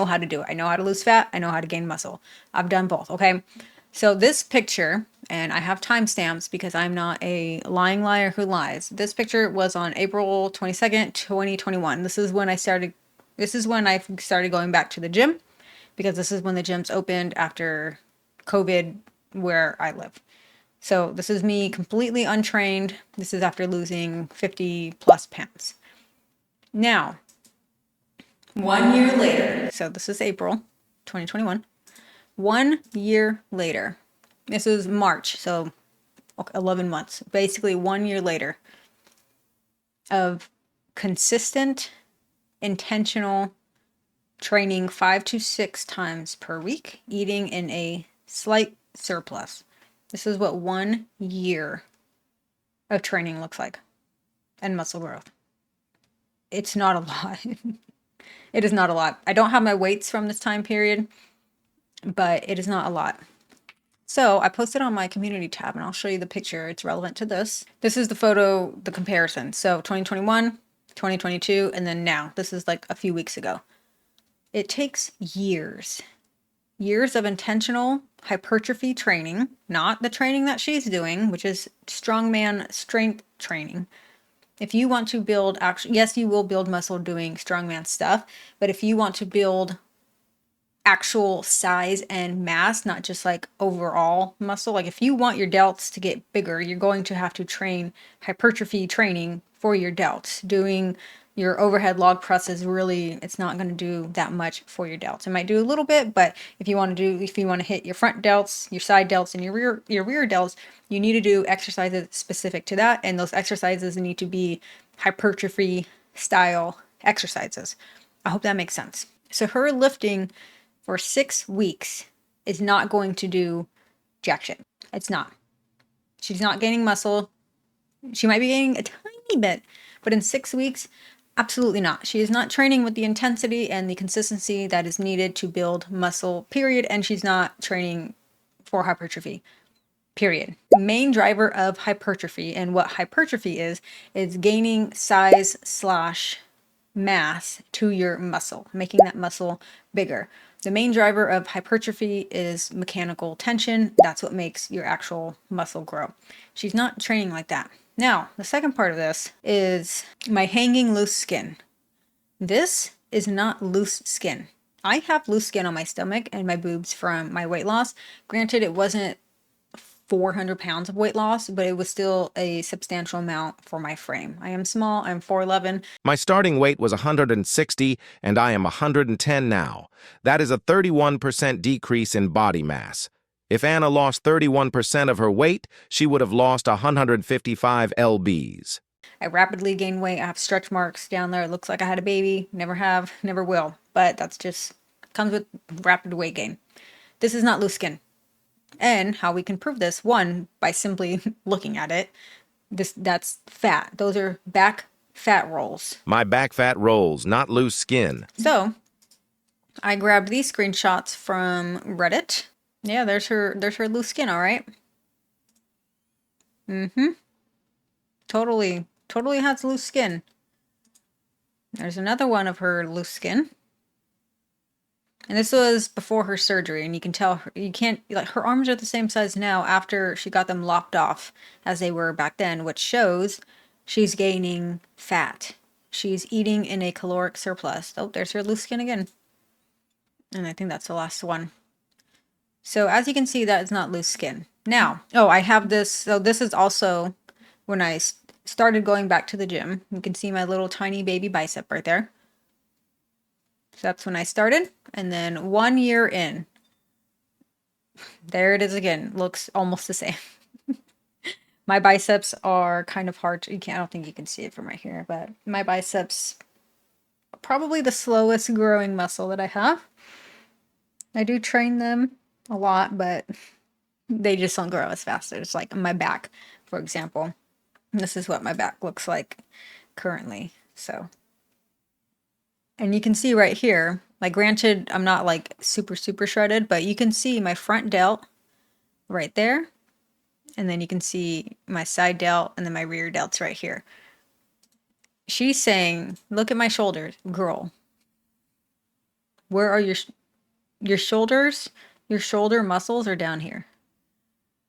how to do it. I know how to lose fat. I know how to gain muscle. I've done both. Okay. So this picture, and I have timestamps because I'm not a lying liar who lies. This picture was on April 22nd, 2021. This is when I started going back to the gym, because this is when the gyms opened after COVID where I live. So this is me completely untrained. This is after losing 50 plus pounds. Now, 1 year later, so this is April 2021. 1 year later, this is March, so 11 months, basically 1 year later of consistent, intentional training 5 to 6 times per week, eating in a slight surplus. This is what 1 year of training looks like, and muscle growth. It's not a lot. It is not a lot. I don't have my weights from this time period, but it is not a lot. So I posted on my community tab, and I'll show you the picture. It's relevant to this. This is the photo, the comparison. So 2021, 2022, and then now. This is like a few weeks ago. It takes years of intentional hypertrophy training, not the training that she's doing, which is strongman strength training. If you want to build, yes, you will build muscle doing strongman stuff, but if you want to build actual size and mass, not just like overall muscle, like if you want your delts to get bigger, you're going to have to train hypertrophy training for your delts. Doing your overhead log presses, really, it's not going to do that much for your delts. It might do a little bit, but if you want to hit your front delts, your side delts, and your rear delts, you need to do exercises specific to that, and those exercises need to be hypertrophy style exercises. I hope that makes sense. So her lifting for 6 weeks is not going to do jack shit. It's not. She's not gaining muscle. She might be gaining a tiny bit, but in 6 weeks, absolutely not. She is not training with the intensity and the consistency that is needed to build muscle, period. And she's not training for hypertrophy, period. The main driver of hypertrophy, and what hypertrophy is gaining size / mass to your muscle, making that muscle bigger. The main driver of hypertrophy is mechanical tension. That's what makes your actual muscle grow. She's not training like that. Now, the second part of this is my hanging loose skin. This is not loose skin. I have loose skin on my stomach and my boobs from my weight loss. Granted, it wasn't 400 pounds of weight loss, but it was still a substantial amount for my frame. I am small, I'm 4'11". My starting weight was 160, and I am 110 now. That is a 31% decrease in body mass. If Anna lost 31% of her weight, she would have lost 155 lbs. I rapidly gained weight. I have stretch marks down there. It looks like I had a baby. Never have, never will. But that's comes with rapid weight gain. This is not loose skin. And how we can prove this, one, by simply looking at it. That's fat. Those are back fat rolls. My back fat rolls, not loose skin. So I grabbed these screenshots from Reddit. Yeah, there's her loose skin, all right. Totally has loose skin. There's another one of her loose skin. And this was before her surgery, and you can tell you can't, like, her arms are the same size now after she got them lopped off as they were back then, which shows she's gaining fat. She's eating in a caloric surplus. Oh, there's her loose skin again. And I think that's the last one. So as you can see, that is not loose skin. Now, oh, I have this. So this is also when I started going back to the gym. You can see my little tiny baby bicep right there. So that's when I started. And then 1 year in, there it is again. Looks almost the same. My biceps are kind of hard to, I don't think you can see it from right here, but my biceps are probably the slowest growing muscle that I have. I do train them a lot, but they just don't grow as fast. It's like my back, for example. This is what my back looks like currently. So, and you can see right here, like, granted, I'm not like super shredded, but you can see my front delt right there. And then you can see my side delt and then my rear delts right here. She's saying, look at my shoulders, girl. Where are your shoulders? Your shoulder muscles are down here.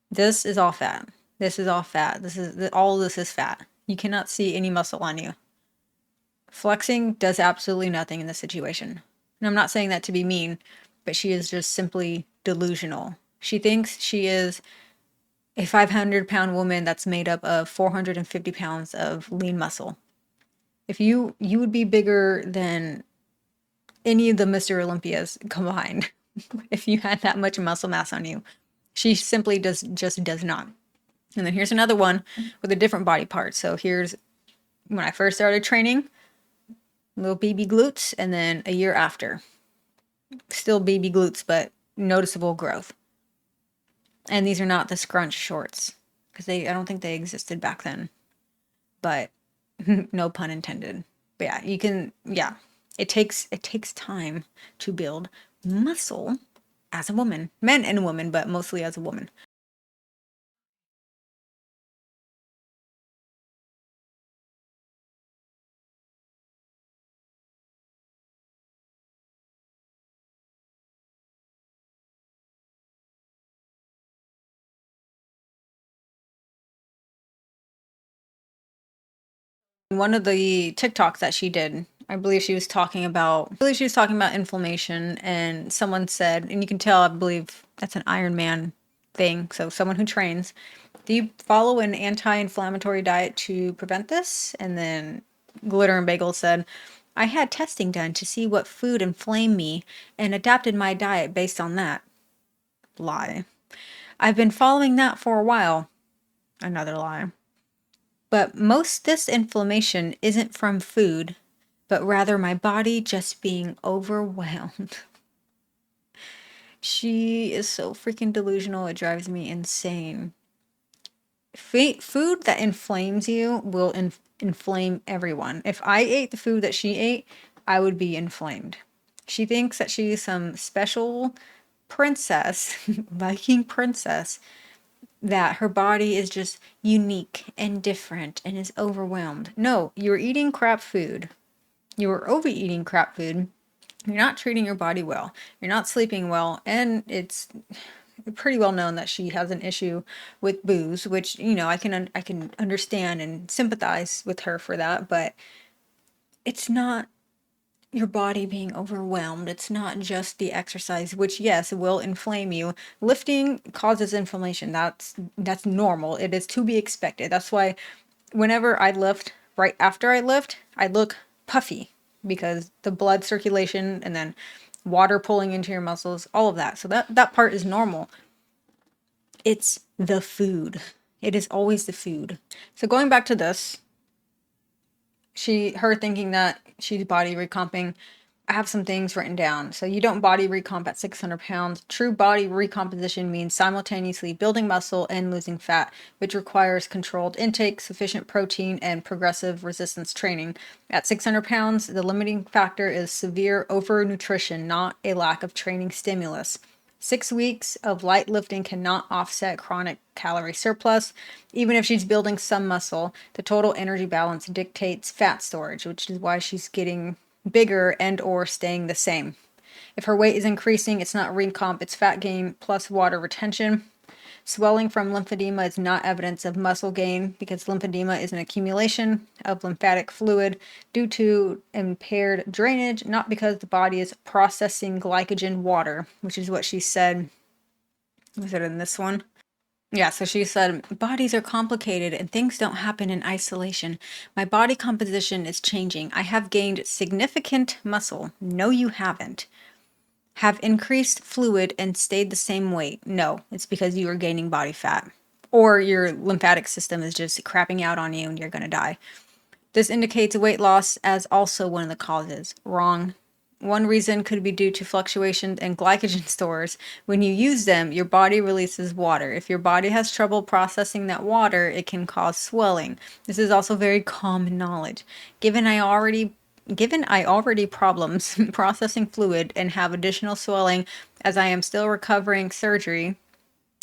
This is all fat. This is all fat. All of this is fat. You cannot see any muscle on you. Flexing does absolutely nothing in this situation. And I'm not saying that to be mean, but she is just simply delusional. She thinks she is a 500-pound woman that's made up of 450 pounds of lean muscle. If you would be bigger than any of the Mr. Olympias combined if you had that much muscle mass on you. She simply just does not. And then here's another one with a different body part. So here's when I first started training, little baby glutes, and then a year after. Still baby glutes, but noticeable growth. And these are not the scrunch shorts, because I don't think they existed back then. But no pun intended. But yeah, you can, yeah. It takes time to build muscle as a woman. Men and women, but mostly as a woman. One of the TikToks that she did, I believe she was talking about inflammation, and someone said, and you can tell, I believe that's an Iron Man thing. So someone who trains, do you follow an anti-inflammatory diet to prevent this? And then Glitter and Bagel said, I had testing done to see what food inflamed me and adapted my diet based on that. Lie. I've been following that for a while. Another lie. But most this inflammation isn't from food, but rather my body just being overwhelmed. She is so freaking delusional, it drives me insane. Food that inflames you will inflame everyone. If I ate the food that she ate, I would be inflamed. She thinks that she's some special princess, Viking princess, that her body is just unique and different and is overwhelmed. No, you're eating crap food. You're overeating crap food. You're not treating your body well. You're not sleeping well. And it's pretty well known that she has an issue with booze, which, you know, I can understand and sympathize with her for that, but it's not your body being overwhelmed. It's not just the exercise, which, yes, will inflame you. Lifting causes inflammation. That's normal. It is to be expected. That's why whenever I lift, right after I lift, I look puffy, because the blood circulation and then water pulling into your muscles, all of that. So that part is normal. It's the food. It is always the food. So going back to this, her thinking that she's body recomping, I have some things written down. So you don't body recomp at 600 pounds. True body recomposition means simultaneously building muscle and losing fat, which requires controlled intake, sufficient protein, and progressive resistance training. At 600 pounds, the limiting factor is severe overnutrition, not a lack of training stimulus. 6 weeks of light lifting cannot offset chronic calorie surplus. Even if she's building some muscle, the total energy balance dictates fat storage, which is why she's getting bigger and or staying the same. If her weight is increasing, it's not recomp, it's fat gain plus water retention. Swelling from lymphedema is not evidence of muscle gain because lymphedema is an accumulation of lymphatic fluid due to impaired drainage, not because the body is processing glycogen water, which is what she said. Was it in this one? Yeah, so she said, bodies are complicated and things don't happen in isolation. My body composition is changing. I have gained significant muscle. No, you haven't. Have increased fluid and stayed the same weight. No, it's because you are gaining body fat. Or your lymphatic system is just crapping out on you and you're going to die. This indicates weight loss as also one of the causes. Wrong. One reason could be due to fluctuations in glycogen stores. When you use them, your body releases water. If your body has trouble processing that water, it can cause swelling. This is also very common knowledge. Given I already problems processing fluid and have additional swelling as I am still recovering surgery,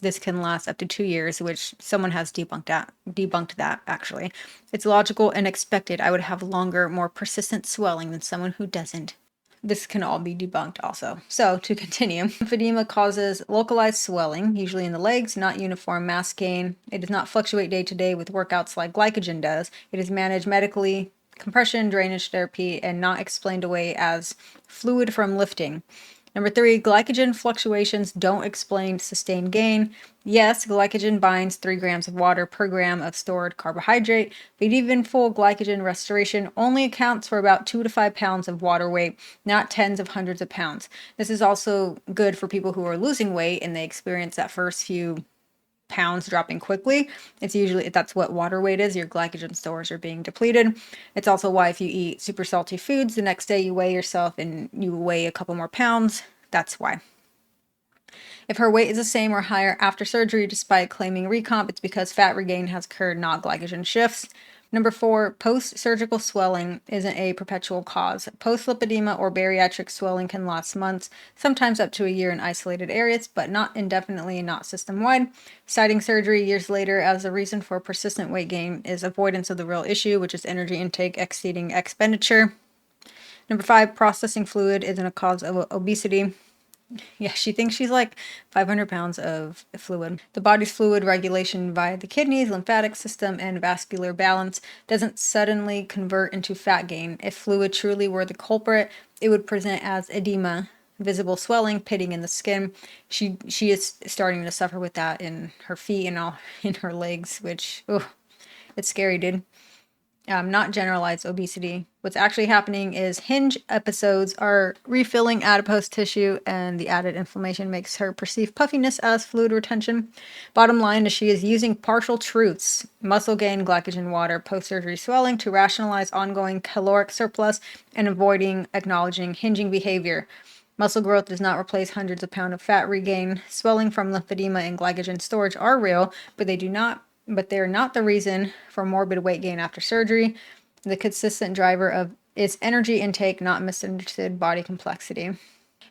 this can last up to 2 years, which someone has debunked that actually. It's logical and expected I would have longer, more persistent swelling than someone who doesn't. This can all be debunked also. So, to continue, lymphedema causes localized swelling, usually in the legs, not uniform mass gain. It does not fluctuate day to day with workouts like glycogen does. It is managed medically, compression, drainage therapy, and not explained away as fluid from lifting. Number 3, glycogen fluctuations don't explain sustained gain. Yes, glycogen binds 3 grams of water per gram of stored carbohydrate, but even full glycogen restoration only accounts for about 2 to 5 pounds of water weight, not tens of hundreds of pounds. This is also good for people who are losing weight and they experience that first few pounds dropping quickly. It's usually that's what water weight is. Your glycogen stores are being depleted. It's also why if you eat super salty foods, the next day you weigh yourself and you weigh a couple more pounds. That's why. If her weight is the same or higher after surgery despite claiming recomp, it's because fat regain has occurred, not glycogen shifts. Number 4, post-surgical swelling isn't a perpetual cause. Post-lipedema or bariatric swelling can last months, sometimes up to a year in isolated areas, but not indefinitely and not system-wide. Citing surgery years later as the reason for persistent weight gain is avoidance of the real issue, which is energy intake exceeding expenditure. Number 5, processing fluid isn't a cause of obesity. Yeah, she thinks she's like 500 pounds of fluid. The body's fluid regulation via the kidneys, lymphatic system, and vascular balance doesn't suddenly convert into fat gain. If fluid truly were the culprit, it would present as edema, visible swelling, pitting in the skin. She is starting to suffer with that in her feet and all in her legs, which, it's scary, dude. Not generalized obesity. What's actually happening is hinge episodes are refilling adipose tissue, and the added inflammation makes her perceive puffiness as fluid retention. Bottom line is she is using partial truths, muscle gain, glycogen water, post-surgery swelling, to rationalize ongoing caloric surplus and avoiding acknowledging hinging behavior. Muscle growth does not replace hundreds of pounds of fat regain. Swelling from lymphedema and glycogen storage are real, but they're not the reason for morbid weight gain after surgery. The consistent driver of is energy intake, not misunderstood body complexity. And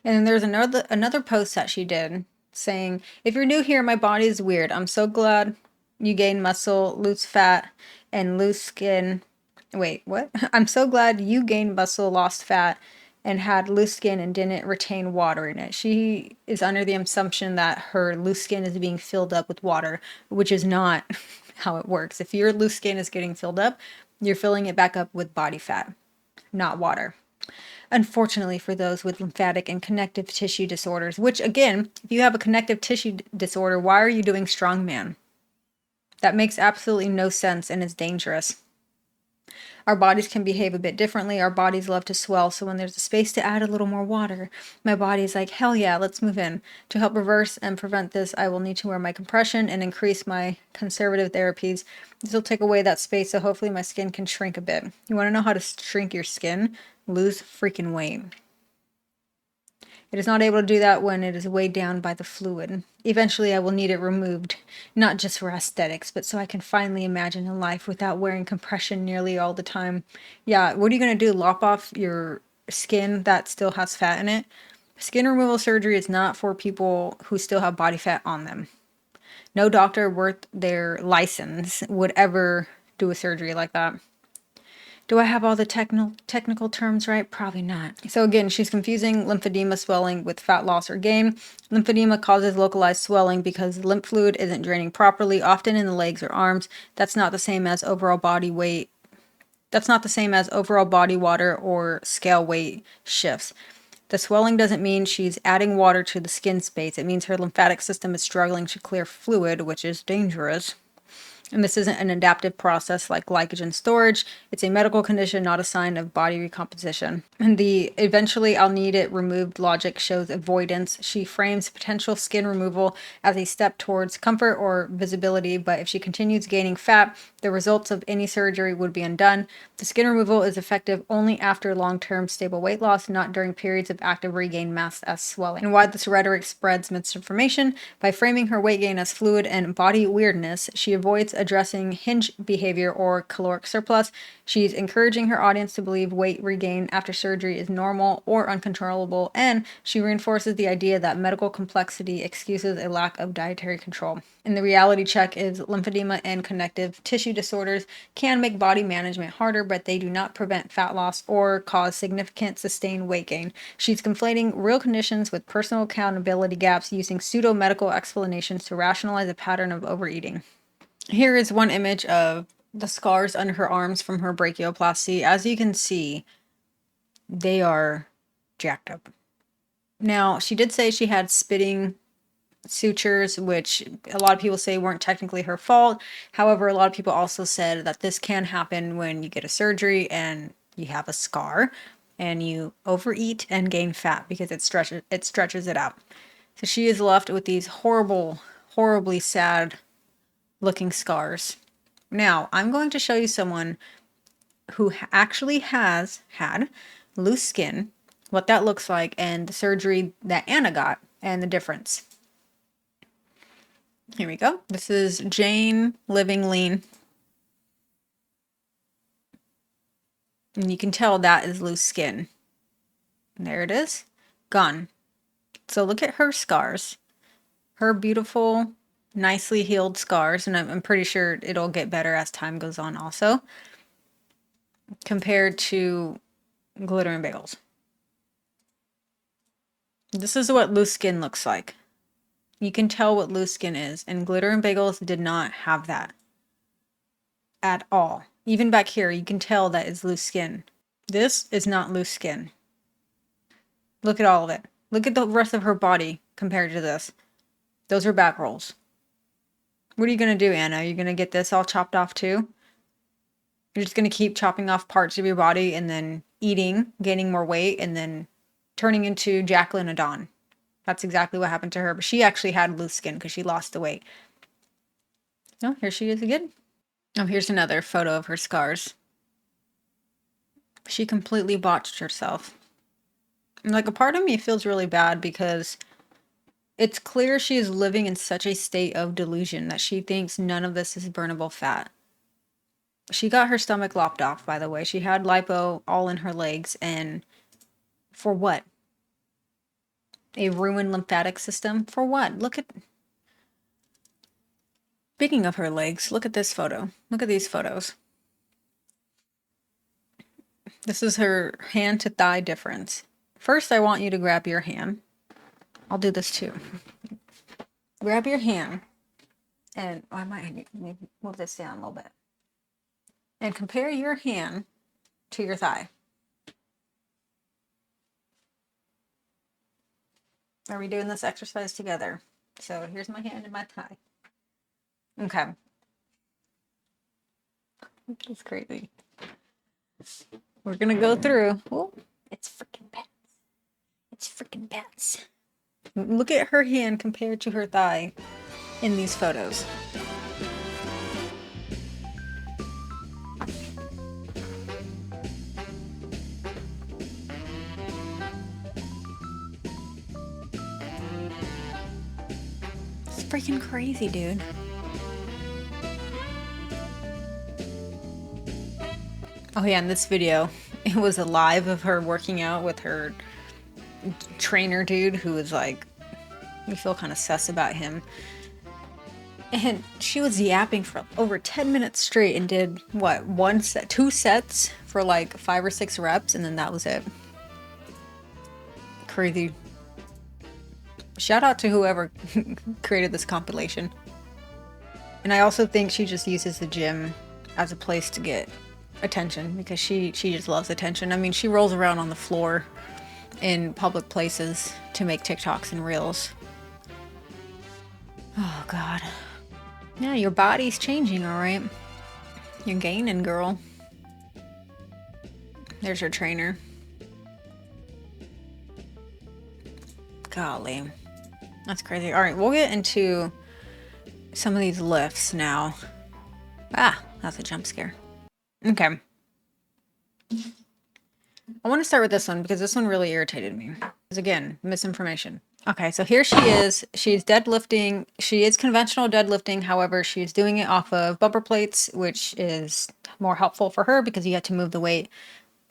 then there's another post that she did saying, if you're new here, my body is weird. I'm so glad you gained muscle, lose fat, and lose skin. Wait, what? I'm so glad you gained muscle, lost fat, and had loose skin and didn't retain water in it. She is under the assumption that her loose skin is being filled up with water, which is not how it works. If your loose skin is getting filled up, you're filling it back up with body fat, not water. Unfortunately for those with lymphatic and connective tissue disorders, which again, if you have a connective tissue disorder, why are you doing strongman? That makes absolutely no sense and is dangerous. Our bodies can behave a bit differently. Our bodies love to swell, so when there's a space to add a little more water, my body's like, hell yeah, let's move in. To help reverse and prevent this, I will need to wear my compression and increase my conservative therapies. This will take away that space, so hopefully my skin can shrink a bit. You want to know how to shrink your skin? Lose freaking weight. It is not able to do that when it is weighed down by the fluid. Eventually, I will need it removed, not just for aesthetics, but so I can finally imagine a life without wearing compression nearly all the time. Yeah, what are you going to do? Lop off your skin that still has fat in it? Skin removal surgery is not for people who still have body fat on them. No doctor worth their license would ever do a surgery like that. Do I have all the technical terms right? Probably not. So again, she's confusing lymphedema swelling with fat loss or gain. Lymphedema causes localized swelling because lymph fluid isn't draining properly, often in the legs or arms. That's not the same as overall body weight. That's not the same as overall body water or scale weight shifts. The swelling doesn't mean she's adding water to the skin space. It means her lymphatic system is struggling to clear fluid, which is dangerous. And this isn't an adaptive process like glycogen storage. It's a medical condition, not a sign of body recomposition. And the eventually I'll need it removed logic shows avoidance. She frames potential skin removal as a step towards comfort or visibility, but if she continues gaining fat, the results of any surgery would be undone. The skin removal is effective only after long-term stable weight loss, not during periods of active regained mass as swelling. And why this rhetoric spreads misinformation: by framing her weight gain as fluid and body weirdness, she avoids addressing hinge behavior or caloric surplus. She's encouraging her audience to believe weight regain after surgery is normal or uncontrollable, and she reinforces the idea that medical complexity excuses a lack of dietary control. And the reality check is lymphedema and connective tissue disorders can make body management harder, but they do not prevent fat loss or cause significant sustained weight gain. She's conflating real conditions with personal accountability gaps, using pseudo-medical explanations to rationalize a pattern of overeating. Here is one image of the scars under her arms from her brachioplasty. As you can see, they are jacked up. Now, she did say she had spitting sutures, which a lot of people say weren't technically her fault. However, a lot of people also said that this can happen when you get a surgery and you have a scar and you overeat and gain fat because it stretches it out. So she is left with these horribly sad looking scars. Now, I'm going to show you someone who actually has had loose skin, what that looks like, and the surgery that Anna got, and the difference. Here we go. This is Jane living lean. And you can tell that is loose skin. There it is. Gone. So look at her scars. Her beautiful, nicely healed scars. And I'm pretty sure it'll get better as time goes on also. Compared to glitter and bagels. This is what loose skin looks like. You can tell what loose skin is, and glitter and bagels did not have that at all. Even back here, you can tell that is loose skin. This is not loose skin. Look at all of it. Look at the rest of her body compared to this. Those are back rolls. What are you going to do, Anna? Are you going to get this all chopped off too? You're just going to keep chopping off parts of your body and then eating, gaining more weight, and then turning into Jacqueline Adon. That's exactly what happened to her, but she actually had loose skin because she lost the weight. Oh, here she is again. Oh, here's another photo of her scars. She completely botched herself. And like, a part of me feels really bad because it's clear she is living in such a state of delusion that she thinks none of this is burnable fat. She got her stomach lopped off, by the way. She had lipo all in her legs, and for what? A ruined lymphatic system? For what? Look at... Speaking of her legs, look at this photo. Look at these photos. This is her hand to thigh difference. First, I want you to grab your hand. I'll do this too. Grab your hand, and I might need to move this down a little bit. And compare your hand to your thigh. Are we doing this exercise together? So here's my hand and my thigh. Okay. It's crazy. We're gonna go through. Oh, it's freaking bats. It's freaking bats. Look at her hand compared to her thigh in these photos. freaking crazy, dude. Oh yeah, in this video, it was a live of her working out with her trainer dude who was like, you feel kind of sus about him. And she was yapping for over 10 minutes straight and did, what, 2 sets for like 5 or 6 reps, and then that was it. Crazy. Shout out to whoever created this compilation. And I also think she just uses the gym as a place to get attention, because she just loves attention. I mean, she rolls around on the floor in public places to make TikToks and Reels. Oh God. Yeah, your body's changing, all right? You're gaining, girl. There's your trainer. Golly. That's crazy. All right, we'll get into some of these lifts now. Ah, that's a jump scare. Okay. I want to start with this one because this one really irritated me. Because again, misinformation. Okay, so here she is. She's deadlifting. She is conventional deadlifting. However, she's doing it off of bumper plates, which is more helpful for her because you have to move the weight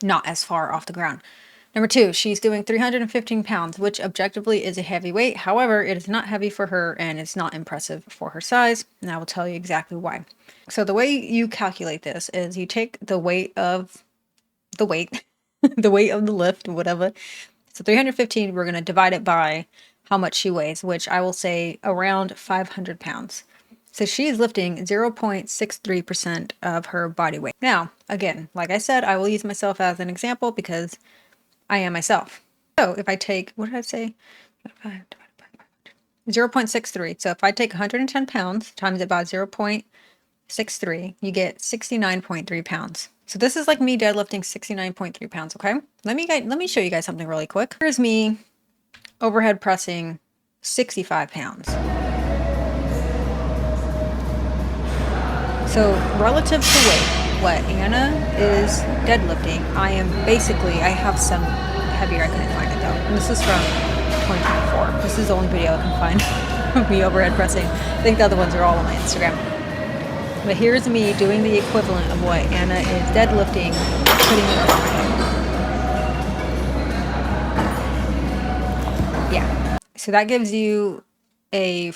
not as far off the ground. Number 2, she's doing 315 pounds, which objectively is a heavy weight. However, it is not heavy for her and it's not impressive for her size. And I will tell you exactly why. So the way you calculate this is you take the weight of the weight, the weight of the lift, whatever. So 315, we're going to divide it by how much she weighs, which I will say around 500 pounds. So she's lifting 0.63% of her body weight. Now, again, like I said, I will use myself as an example because I am myself. So if I take, what did I say? 0.63. So if I take 110 pounds times it by 0.63, you get 69.3 pounds. So this is like me deadlifting 69.3 pounds, okay? Let me show you guys something really quick. Here's me overhead pressing 65 pounds. So relative to weight, what Anna is deadlifting, I have some heavier. I couldn't find it though. And this is from 2024. This is the only video I can find of me overhead pressing. I think the other ones are all on my Instagram. But here's me doing the equivalent of what Anna is deadlifting, putting it over my head. Yeah. So that gives you a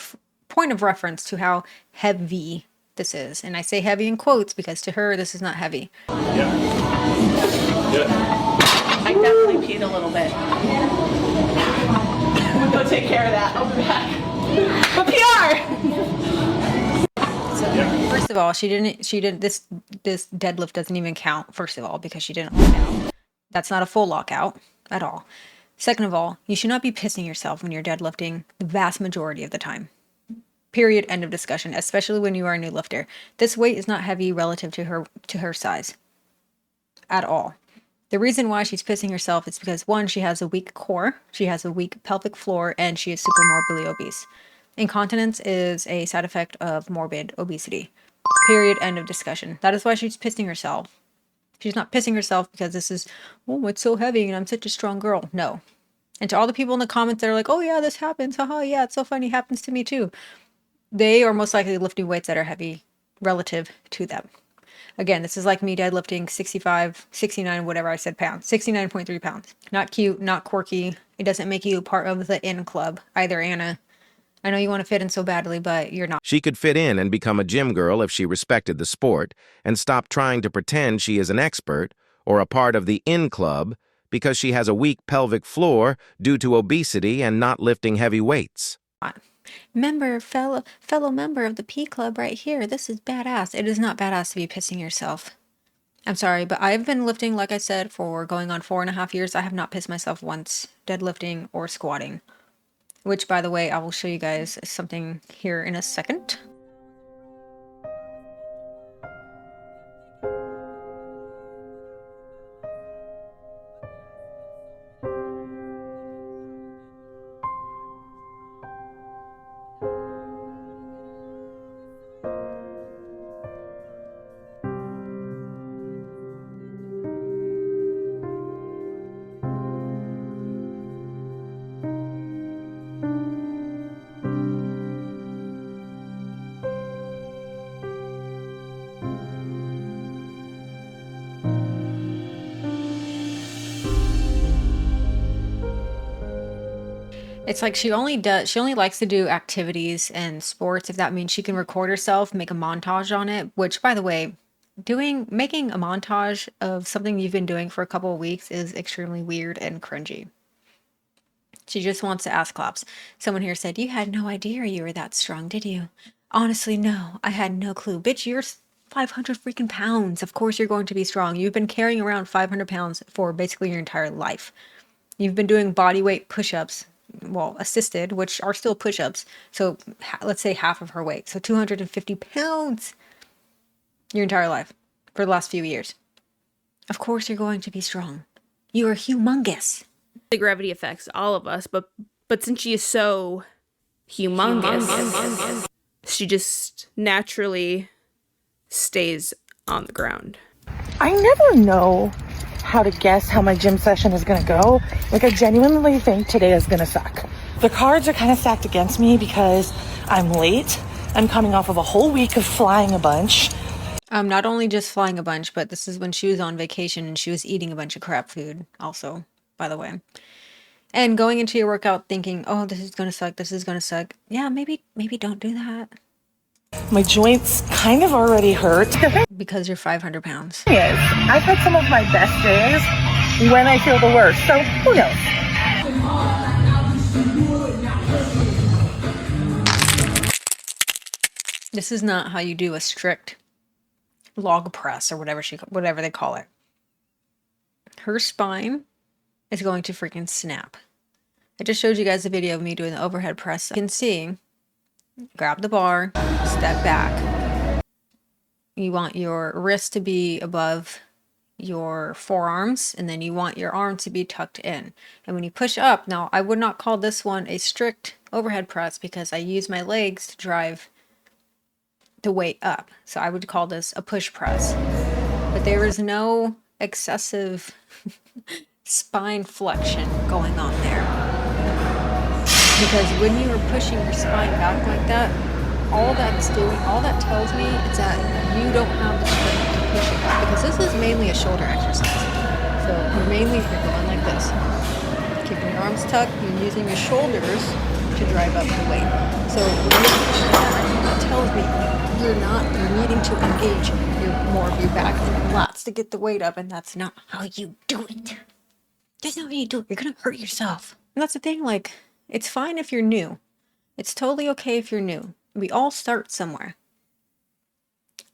point of reference to how heavy this is. And I say heavy in quotes because to her, this is not heavy. Yeah. Good. I definitely peed a little bit. I'm gonna go take care of that. I'll be back. But PR! So first of all, this deadlift doesn't even count, first of all, because she didn't lock out. That's not a full lockout at all. Second of all, you should not be pissing yourself when you're deadlifting the vast majority of the time. Period. End of discussion, especially when you are a new lifter. This weight is not heavy relative to her size at all. The reason why she's pissing herself is because, one, she has a weak core, she has a weak pelvic floor, and she is super morbidly obese. Incontinence is a side effect of morbid obesity. Period. End of discussion. That is why she's pissing herself. She's not pissing herself because this is, oh, it's so heavy and I'm such a strong girl. No. And to all the people in the comments that are like, oh yeah, this happens. Haha, yeah, it's so funny. It happens to me too. They are most likely lifting weights that are heavy relative to them. Again, this is like me deadlifting 65, 69, whatever I said pounds, 69.3 pounds. Not cute, not quirky. It doesn't make you part of the in club either, Anna. I know you want to fit in so badly, but you're not. She could fit in and become a gym girl if she respected the sport and stopped trying to pretend she is an expert or a part of the in club because she has a weak pelvic floor due to obesity and not lifting heavy weights. Fellow member of the P Club right here. This is badass. It is not badass to be pissing yourself. I'm sorry, but I've been lifting, like I said, for going on 4.5 years. I have not pissed myself once deadlifting or squatting. Which, by the way, I will show you guys something here in a second. It's like she only likes to do activities and sports if that means she can record herself, make a montage on it, which by the way, making a montage of something you've been doing for a couple of weeks is extremely weird and cringy. She just wants to ass claps. Someone here said, "You had no idea you were that strong, did you?" Honestly, no. I had no clue. Bitch, you're 500 freaking pounds. Of course you're going to be strong. You've been carrying around 500 pounds for basically your entire life. You've been doing body weight push-ups, well, assisted, which are still push-ups. So let's say half of her weight. So 250 pounds your entire life for the last few years. Of course you're going to be strong. You are humongous. The gravity affects all of us, but since she is so humongous, she just naturally stays on the ground. I never know how to guess how my gym session is going to go. Like, I genuinely think today is going to suck. The cards are kind of stacked against me because I'm late. I'm coming off of a whole week of flying a bunch. Not only just flying a bunch, but this is when she was on vacation and she was eating a bunch of crap food also, by the way. And going into your workout thinking, oh, this is going to suck, this is going to suck. Yeah, maybe don't do that. My joints kind of already hurt. Because you're 500 pounds. Yes, I've had some of my best days when I feel the worst, so who knows? This is not how you do a strict log press or whatever they call it. Her spine is going to freaking snap. I just showed you guys a video of me doing the overhead press. You can see, grab the bar, step back. You want your wrist to be above your forearms, and then you want your arm to be tucked in. And when you push up, now I would not call this one a strict overhead press because I use my legs to drive the weight up. So I would call this a push press. But there is no excessive spine flexion going on there. Because when you are pushing your spine back like that, all that tells me is that you don't have the strength to push it back. Because this is mainly a shoulder exercise. So you're going like this. Keeping your arms tucked, you're using your shoulders to drive up the weight. So when you push that tells me you're needing to engage more of your back and your lats to get the weight up, and that's not how you do it. That's not how you do it. You're gonna hurt yourself. And that's the thing, like, it's fine if you're new. It's totally okay if you're new. We all start somewhere.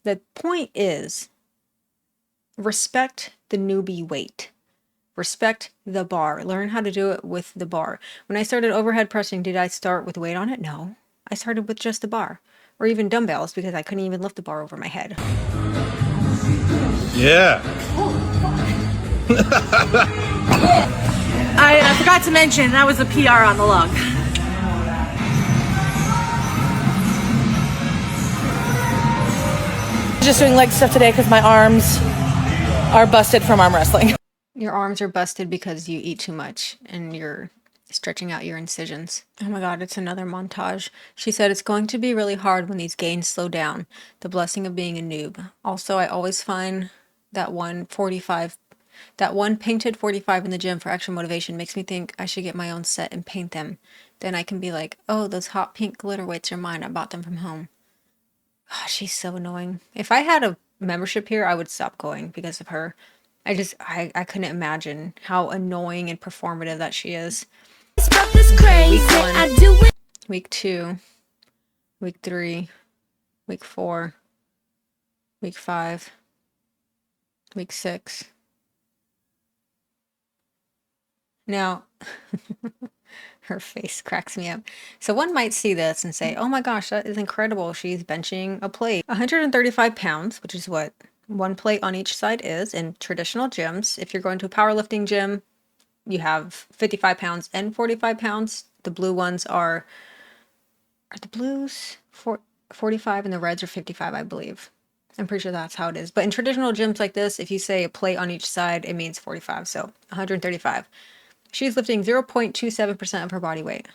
The point is, respect the newbie weight. Respect the bar. Learn how to do it with the bar. When I started overhead pressing, did I start with weight on it? No. I started with just the bar. Or even dumbbells because I couldn't even lift the bar over my head. Yeah. I forgot to mention, that was a PR on the log. Just doing leg stuff today because my arms are busted from arm wrestling. Your arms are busted because you eat too much and you're stretching out your incisions. Oh my god, it's another montage. She said it's going to be really hard when these gains slow down. The blessing of being a noob. Also, I always find that one painted 45 in the gym for extra motivation makes me think I should get my own set and paint them. Then I can be like, oh, those hot pink glitter weights are mine. I bought them from home. Oh, she's so annoying. If I had a membership here, I would stop going because of her. I couldn't imagine how annoying and performative that she is. Week 1, week 2, week 3, week 4, week 5, week 6. Now, her face cracks me up. So one might see this and say, oh my gosh, that is incredible. She's benching a plate. 135 pounds, which is what one plate on each side is in traditional gyms. If you're going to a powerlifting gym, you have 55 pounds and 45 pounds. The blue ones are the blues 45 and the reds are 55, I believe. I'm pretty sure that's how it is. But in traditional gyms like this, if you say a plate on each side, it means 45. So 135. She's lifting 0.27% of her body weight.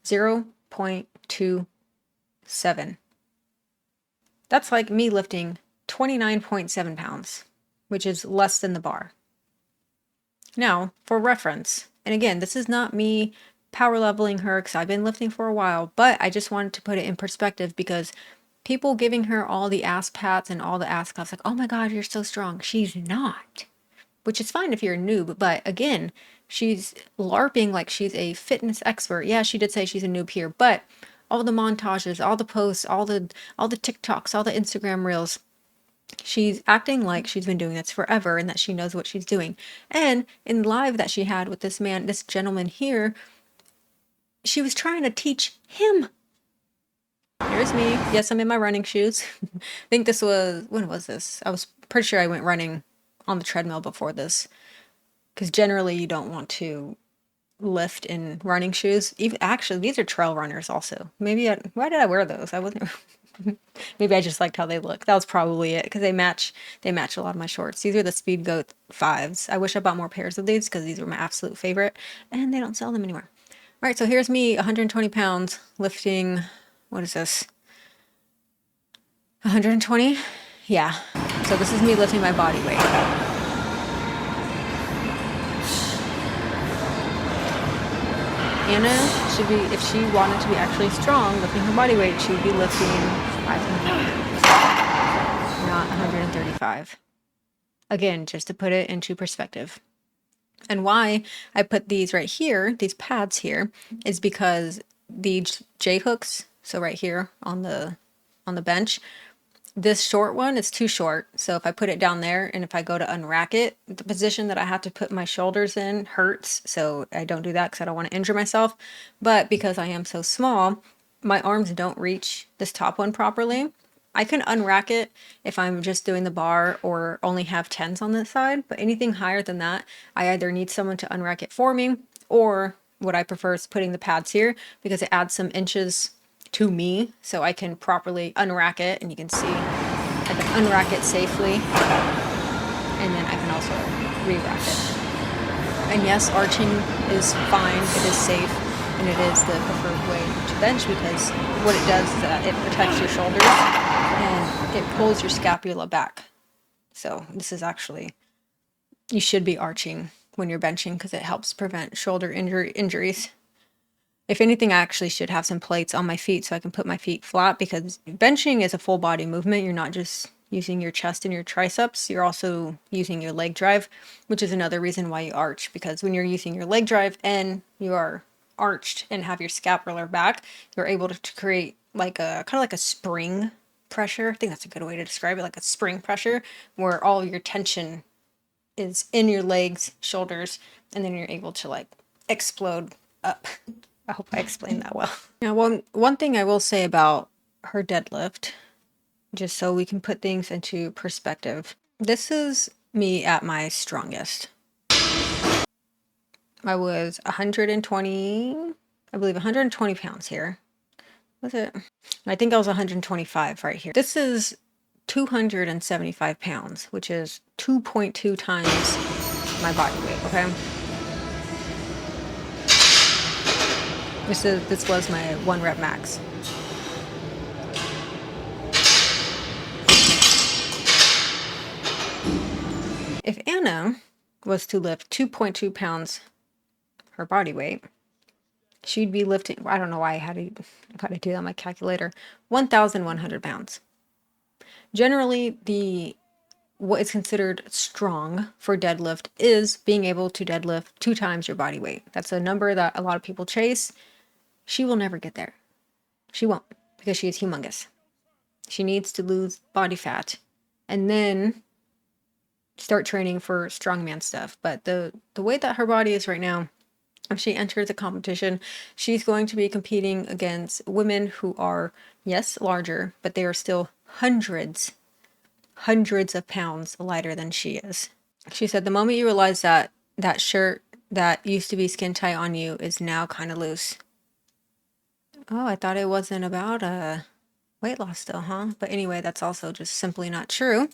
0.27. That's like me lifting 29.7 pounds, which is less than the bar. Now, for reference, and again, this is not me power leveling her because I've been lifting for a while, but I just wanted to put it in perspective because people giving her all the ass pats and all the ass claps, like, oh my God, you're so strong. She's not, which is fine if you're a noob, but again, she's LARPing like she's a fitness expert. Yeah, she did say she's a noob here, but all the montages, all the posts, all the TikToks, all the Instagram reels, she's acting like she's been doing this forever and that she knows what she's doing. And in live that she had with this man, this gentleman here, she was trying to teach him. Here's me. Yes, I'm in my running shoes. I think this was, when was this? I was pretty sure I went running on the treadmill before this. Because generally you don't want to lift in running shoes. Even actually, these are trail runners also. Why did I wear those? I wasn't maybe I just liked how they look. That was probably it because they match a lot of my shorts. These are the Speed Goat 5s. I wish I bought more pairs of these because these were my absolute favorite and they don't sell them anymore. All right, so here's me 120 pounds lifting, what is this? 120? Yeah. So this is me lifting my body weight. Anna should be, if she wanted to be actually strong, lifting her body weight, she would be lifting 500 pounds, not 135. Again, just to put it into perspective. And why I put these right here, these pads here, is because the J hooks, so right here on the bench, this short one is too short. So if I put it down there and if I go to unrack it, the position that I have to put my shoulders in hurts. So I don't do that because I don't want to injure myself. But because I am so small, my arms don't reach this top one properly. I can unrack it if I'm just doing the bar or only have 10s on this side. But anything higher than that, I either need someone to unrack it for me, or what I prefer is putting the pads here because it adds some inches to me so I can properly unrack it, and you can see I can unrack it safely and then I can also re-rack it. And yes, arching is fine, it is safe, and it is the preferred way to bench because what it does is that it protects your shoulders and it pulls your scapula back. So this is actually, you should be arching when you're benching because it helps prevent shoulder injuries. If anything, I actually should have some plates on my feet so I can put my feet flat because benching is a full body movement. You're not just using your chest and your triceps, you're also using your leg drive, which is another reason why you arch, because when you're using your leg drive and you are arched and have your scapular back, you're able to create like a kind of like a spring pressure. I think that's a good way to describe it, like a spring pressure where all your tension is in your legs, shoulders, and then you're able to like explode up. I hope I explained that well. Now, one thing I will say about her deadlift, just so we can put things into perspective. This is me at my strongest. I was 120, I believe 120 pounds here. Was it? I think I was 125 right here. This is 275 pounds, which is 2.2 times my body weight, okay? This was my 1 rep max. If Anna was to lift 2.2 pounds her body weight, she'd be lifting, I don't know why I had to do that on my calculator, 1,100 pounds. Generally, what is considered strong for deadlift is being able to deadlift 2 times your body weight. That's a number that a lot of people chase. She will never get there. She won't, because she is humongous. She needs to lose body fat and then start training for strongman stuff. But the way that her body is right now, if she enters a competition, she's going to be competing against women who are, yes, larger, but they are still hundreds of pounds lighter than she is. She said the moment you realize that that shirt that used to be skin tight on you is now kind of loose. Oh, I thought it wasn't about weight loss still, huh? But anyway, that's also just simply not true.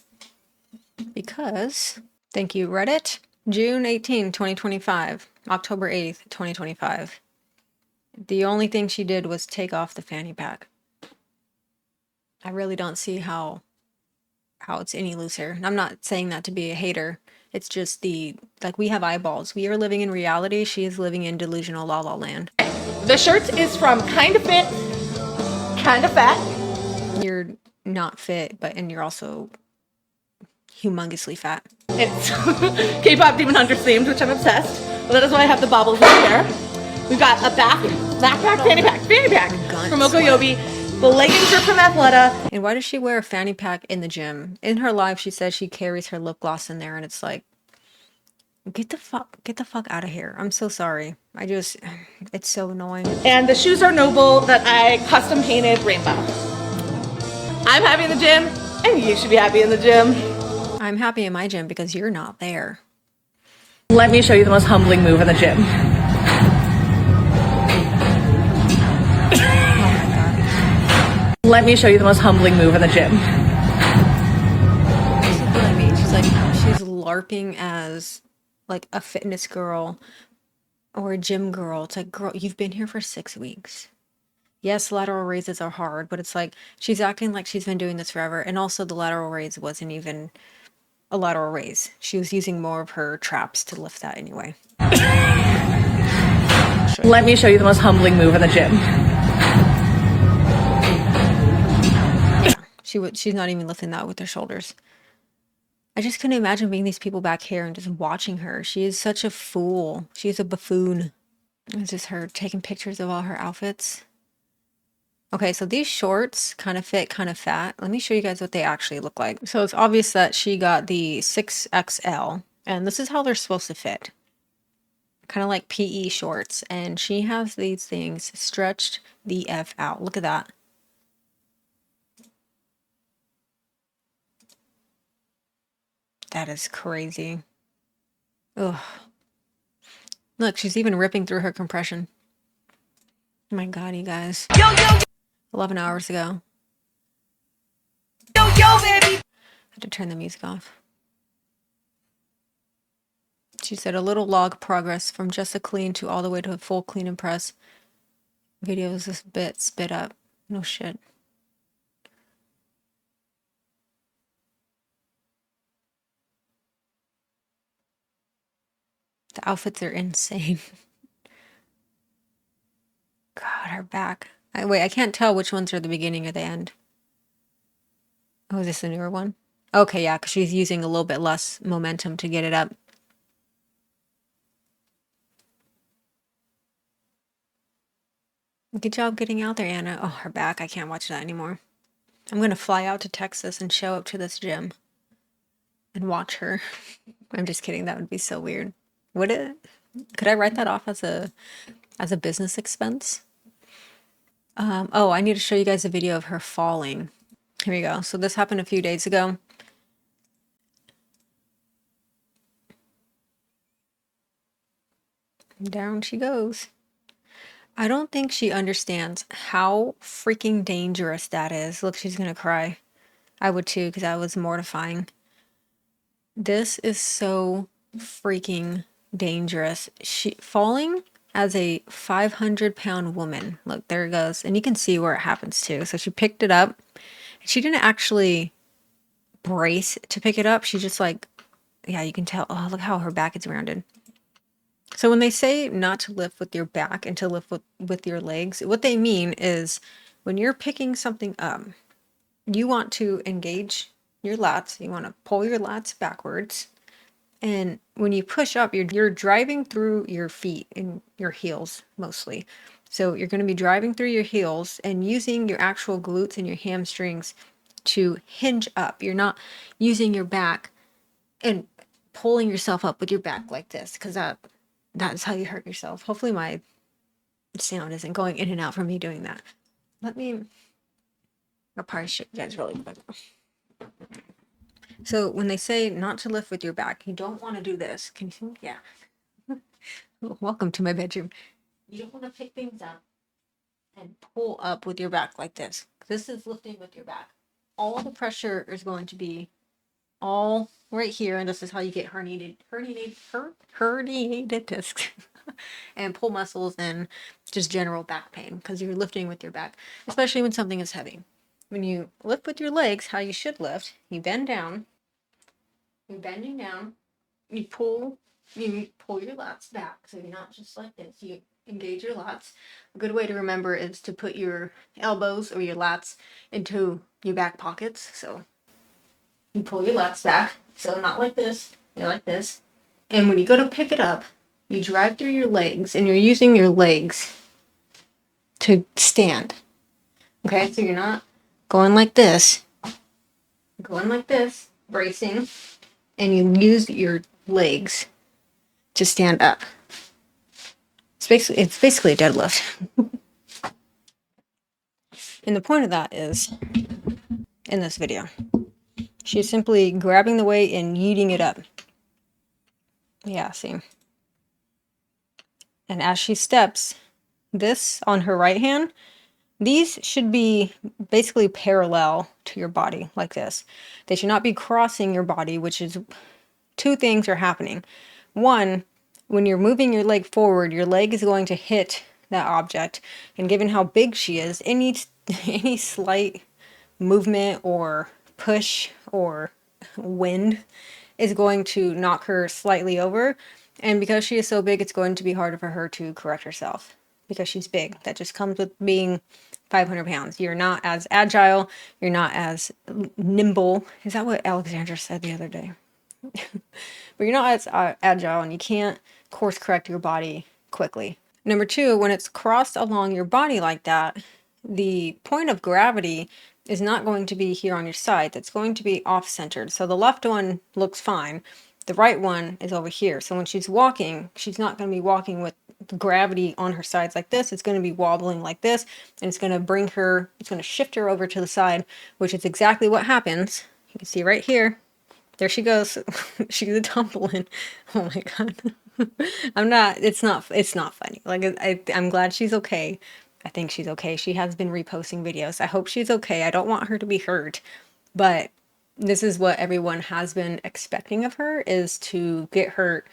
Because, thank you, Reddit, June 18, 2025, October 8th, 2025. The only thing she did was take off the fanny pack. I really don't see how it's any looser. And I'm not saying that to be a hater. It's just like we have eyeballs. We are living in reality. She is living in delusional la la land. The shirt is from Kinda Fit, Kinda Fat. You're not fit, and you're also humongously fat. It's K-pop Demon Hunter themed, which I'm obsessed. But that is why I have the bobbles right there. We've got a backpack, fanny pack from Okoyobi. The leggings are from Athleta. And why does she wear a fanny pack in the gym? In her live, she says she carries her lip gloss in there, and it's like, get the fuck out of here. I'm so sorry. It's so annoying. And the shoes are Noble that I custom painted rainbow. I'm happy in the gym, and you should be happy in the gym. I'm happy in my gym because you're not there. Let me show you the most humbling move in the gym. Let me show you the most humbling move in the gym. This is what I mean. She's LARPing as like a fitness girl or a gym girl. It's like, girl, you've been here for 6 weeks. Yes, lateral raises are hard, but it's like she's acting like she's been doing this forever. And also the lateral raise wasn't even a lateral raise. She was using more of her traps to lift that anyway. Let me show you the most humbling move in the gym. She's not even lifting that with her shoulders. I just couldn't imagine being these people back here and just watching her. She is such a fool. She's a buffoon. It's just her taking pictures of all her outfits. Okay, so these shorts kind of fit, kind of fat. Let me show you guys what they actually look like. So it's obvious that she got the 6XL, and this is how they're supposed to fit. Kind of like PE shorts, and she has these things stretched the F out. Look at that. That is crazy. Ugh. Look, she's even ripping through her compression. Oh my god, you guys. 11 hours ago. Baby. I had to turn the music off. She said a little log progress from just a clean to all the way to a full clean and press. Videos this bit spit up. No shit. The outfits are insane. God, her back. Wait, I can't tell which ones are the beginning or the end. Oh, is this the newer one? Okay, yeah, because she's using a little bit less momentum to get it up. Good job getting out there, Anna. Oh, her back. I can't watch that anymore. I'm going to fly out to Texas and show up to this gym and watch her. I'm just kidding. That would be so weird. Would it? Could I write that off as a business expense? Oh, I need to show you guys a video of her falling. Here we go. So this happened a few days ago. Down she goes. I don't think she understands how freaking dangerous that is. Look, she's gonna cry. I would too, because that was mortifying. This is so freaking dangerous. She falling as a 500-pound woman. Look, there it goes. And you can see where it happens too. So she picked it up. She didn't actually brace to pick it up. She just like, yeah, you can tell. Oh, look how her back is rounded. So when they say not to lift with your back and to lift with your legs, what they mean is when you're picking something up, you want to engage your lats. You want to pull your lats backwards. And when you push up, you're driving through your feet and your heels mostly. So you're going to be driving through your heels and using your actual glutes and your hamstrings to hinge up. You're not using your back and pulling yourself up with your back like this, because that's how you hurt yourself. Hopefully my sound isn't going in and out from me doing that. I'll probably show you guys really quick. So when they say not to lift with your back, you don't want to do this. Can you see? Yeah. Welcome to my bedroom. You don't want to pick things up and pull up with your back like this. This is lifting with your back. All the pressure is going to be all right here, and this is how you get herniated discs and pull muscles and just general back pain, because you're lifting with your back, especially when something is heavy. When you lift with your legs, how you should lift, you bend down, you're bending down, you pull your lats back, so you're not just like this. You engage your lats. A good way to remember is to put your elbows or your lats into your back pockets. So you pull your lats back. So not like this, you're like this. And when you go to pick it up, you drive through your legs and you're using your legs to stand. Okay, so you're not going like this, bracing, and you use your legs to stand up. It's basically a deadlift. And the point of that is, in this video, she's simply grabbing the weight and yeeting it up. Yeah, see. And as she steps, this on her right hand, these should be basically parallel to your body, like this. They should not be crossing your body, which is two things are happening. One, when you're moving your leg forward, your leg is going to hit that object. And given how big she is, any slight movement or push or wind is going to knock her slightly over. And because she is so big, it's going to be harder for her to correct herself because she's big. That just comes with being 500 pounds. You're not as agile. You're not as nimble. Is that what Alexandra said the other day? But you're not as agile and you can't course correct your body quickly. Number two, when it's crossed along your body like that, the point of gravity is not going to be here on your side. That's going to be off-centered. So the left one looks fine. The right one is over here. So when she's walking, she's not going to be walking with gravity on her sides like this. It's going to be wobbling like this, and it's going to shift her over to the side, which is exactly what happens. You can see right here. There she goes. She's a tumbling. Oh my God. It's not funny. Like, I'm glad she's okay. I think she's okay. She has been reposting videos. I hope she's okay. I don't want her to be hurt, but this is what everyone has been expecting of her, is to get hurt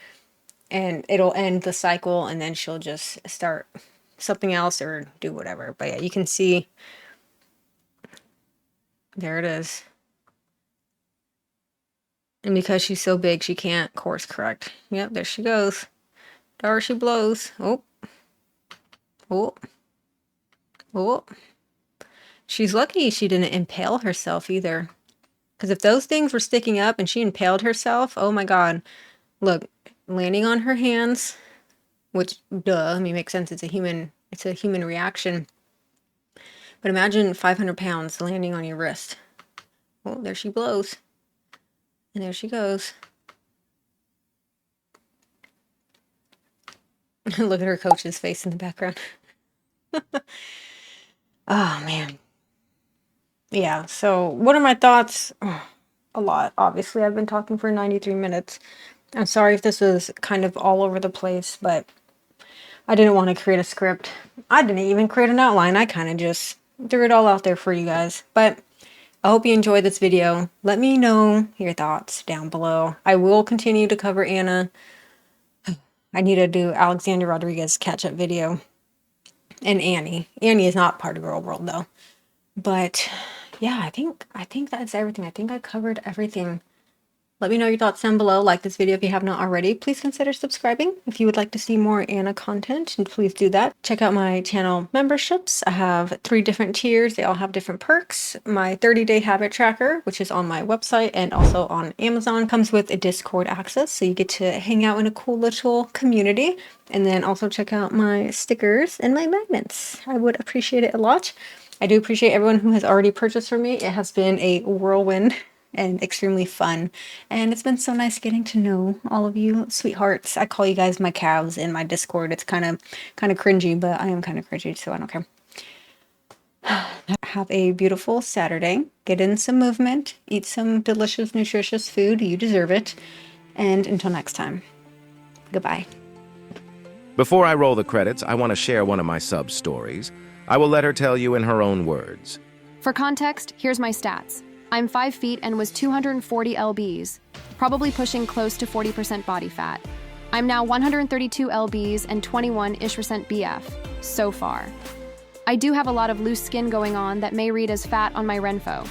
and it'll end the cycle and then she'll just start something else or do whatever. But yeah, you can see, there it is. And because she's so big, she can't course correct. Yep, there she goes. There she blows. Oh. Oh. Oh. She's lucky she didn't impale herself either. Because if those things were sticking up and she impaled herself, oh my God. Look, landing on her hands, which, duh, I mean, makes sense. It's a human reaction. But imagine 500 pounds landing on your wrist. Oh, there she blows. And there she goes. Look at her coach's face in the background. Oh, man. Yeah, so what are my thoughts? Oh, a lot. Obviously, I've been talking for 93 minutes. I'm sorry if this was kind of all over the place, but I didn't want to create a script. I didn't even create an outline. I kind of just threw it all out there for you guys. But I hope you enjoyed this video. Let me know your thoughts down below. I will continue to cover Anna. I need to do Alexander Rodriguez catch-up video. And Annie. Annie is not part of Girl World, though. But yeah, I think that's everything. I think I covered everything. Let me know your thoughts down below. Like this video if you have not already. Please consider subscribing if you would like to see more Anna content, and please do that. Check out my channel memberships. I have 3 different tiers. They all have different perks. My 30-day habit tracker, which is on my website and also on Amazon, comes with a Discord access, so you get to hang out in a cool little community. And then also check out my stickers and my magnets. I would appreciate it a lot. I do appreciate everyone who has already purchased from me. It has been a whirlwind and extremely fun, and it's been so nice getting to know all of you sweethearts. I call you guys my calves in my Discord. It's kind of cringy, but I am kind of cringy, so I don't care. Have a beautiful Saturday. Get in some movement, eat some delicious, nutritious food. You deserve it. And until next time, goodbye. Before I roll the credits, I want to share one of my sub stories. I will let her tell you in her own words. For context, here's my stats. I'm 5 feet and was 240 lbs, probably pushing close to 40% body fat. I'm now 132 lbs and 21-ish% BF, so far. I do have a lot of loose skin going on that may read as fat on my Renfo.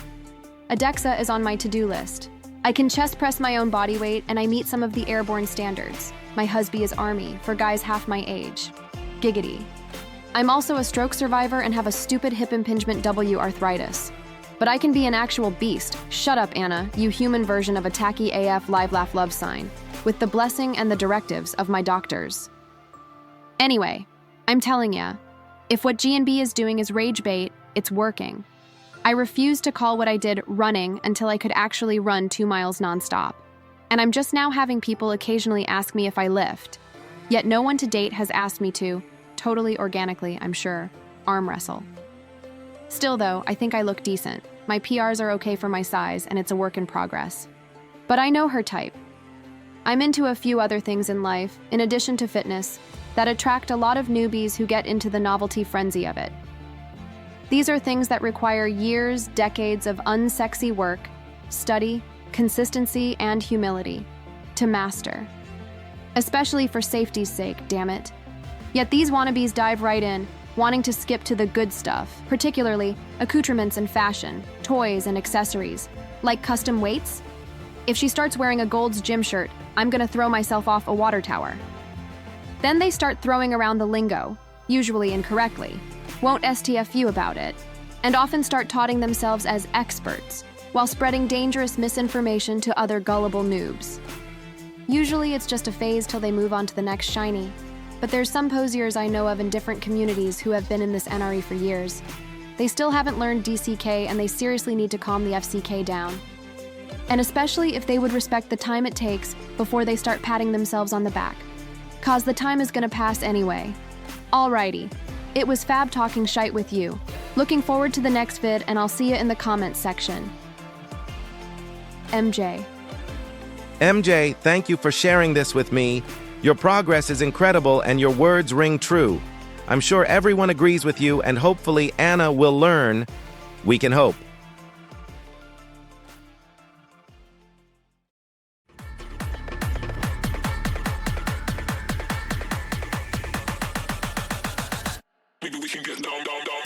ADEXA is on my to-do list. I can chest press my own body weight and I meet some of the airborne standards. My husband is Army, for guys half my age. Giggity. I'm also a stroke survivor and have a stupid hip impingement W arthritis. But I can be an actual beast. Shut up, Anna, you human version of a tacky AF live laugh love sign, with the blessing and the directives of my doctors. Anyway, I'm telling ya, if what G&B is doing is rage bait, it's working. I refuse to call what I did running until I could actually run 2 miles nonstop. And I'm just now having people occasionally ask me if I lift. Yet no one to date has asked me to, totally organically, I'm sure, arm wrestle. Still though, I think I look decent. My PRs are okay for my size, and it's a work in progress. But I know her type. I'm into a few other things in life, in addition to fitness, that attract a lot of newbies who get into the novelty frenzy of it. These are things that require years, decades of unsexy work, study, consistency, and humility to master. Especially for safety's sake, damn it. Yet these wannabes dive right in, wanting to skip to the good stuff, particularly accoutrements and fashion, toys and accessories, like custom weights. If she starts wearing a Gold's gym shirt, I'm gonna throw myself off a water tower. Then they start throwing around the lingo, usually incorrectly, won't STFU about it, and often start touting themselves as experts, while spreading dangerous misinformation to other gullible noobs. Usually it's just a phase till they move on to the next shiny, but there's some posiers I know of in different communities who have been in this NRE for years. They still haven't learned DCK, and they seriously need to calm the FCK down. And especially if they would respect the time it takes before they start patting themselves on the back. Cause the time is gonna pass anyway. Alrighty, it was fab talking shite with you. Looking forward to the next vid, and I'll see you in the comments section. MJ. MJ, thank you for sharing this with me. Your progress is incredible and your words ring true. I'm sure everyone agrees with you, and hopefully Anna will learn. We can hope. Maybe we can get down, down, down.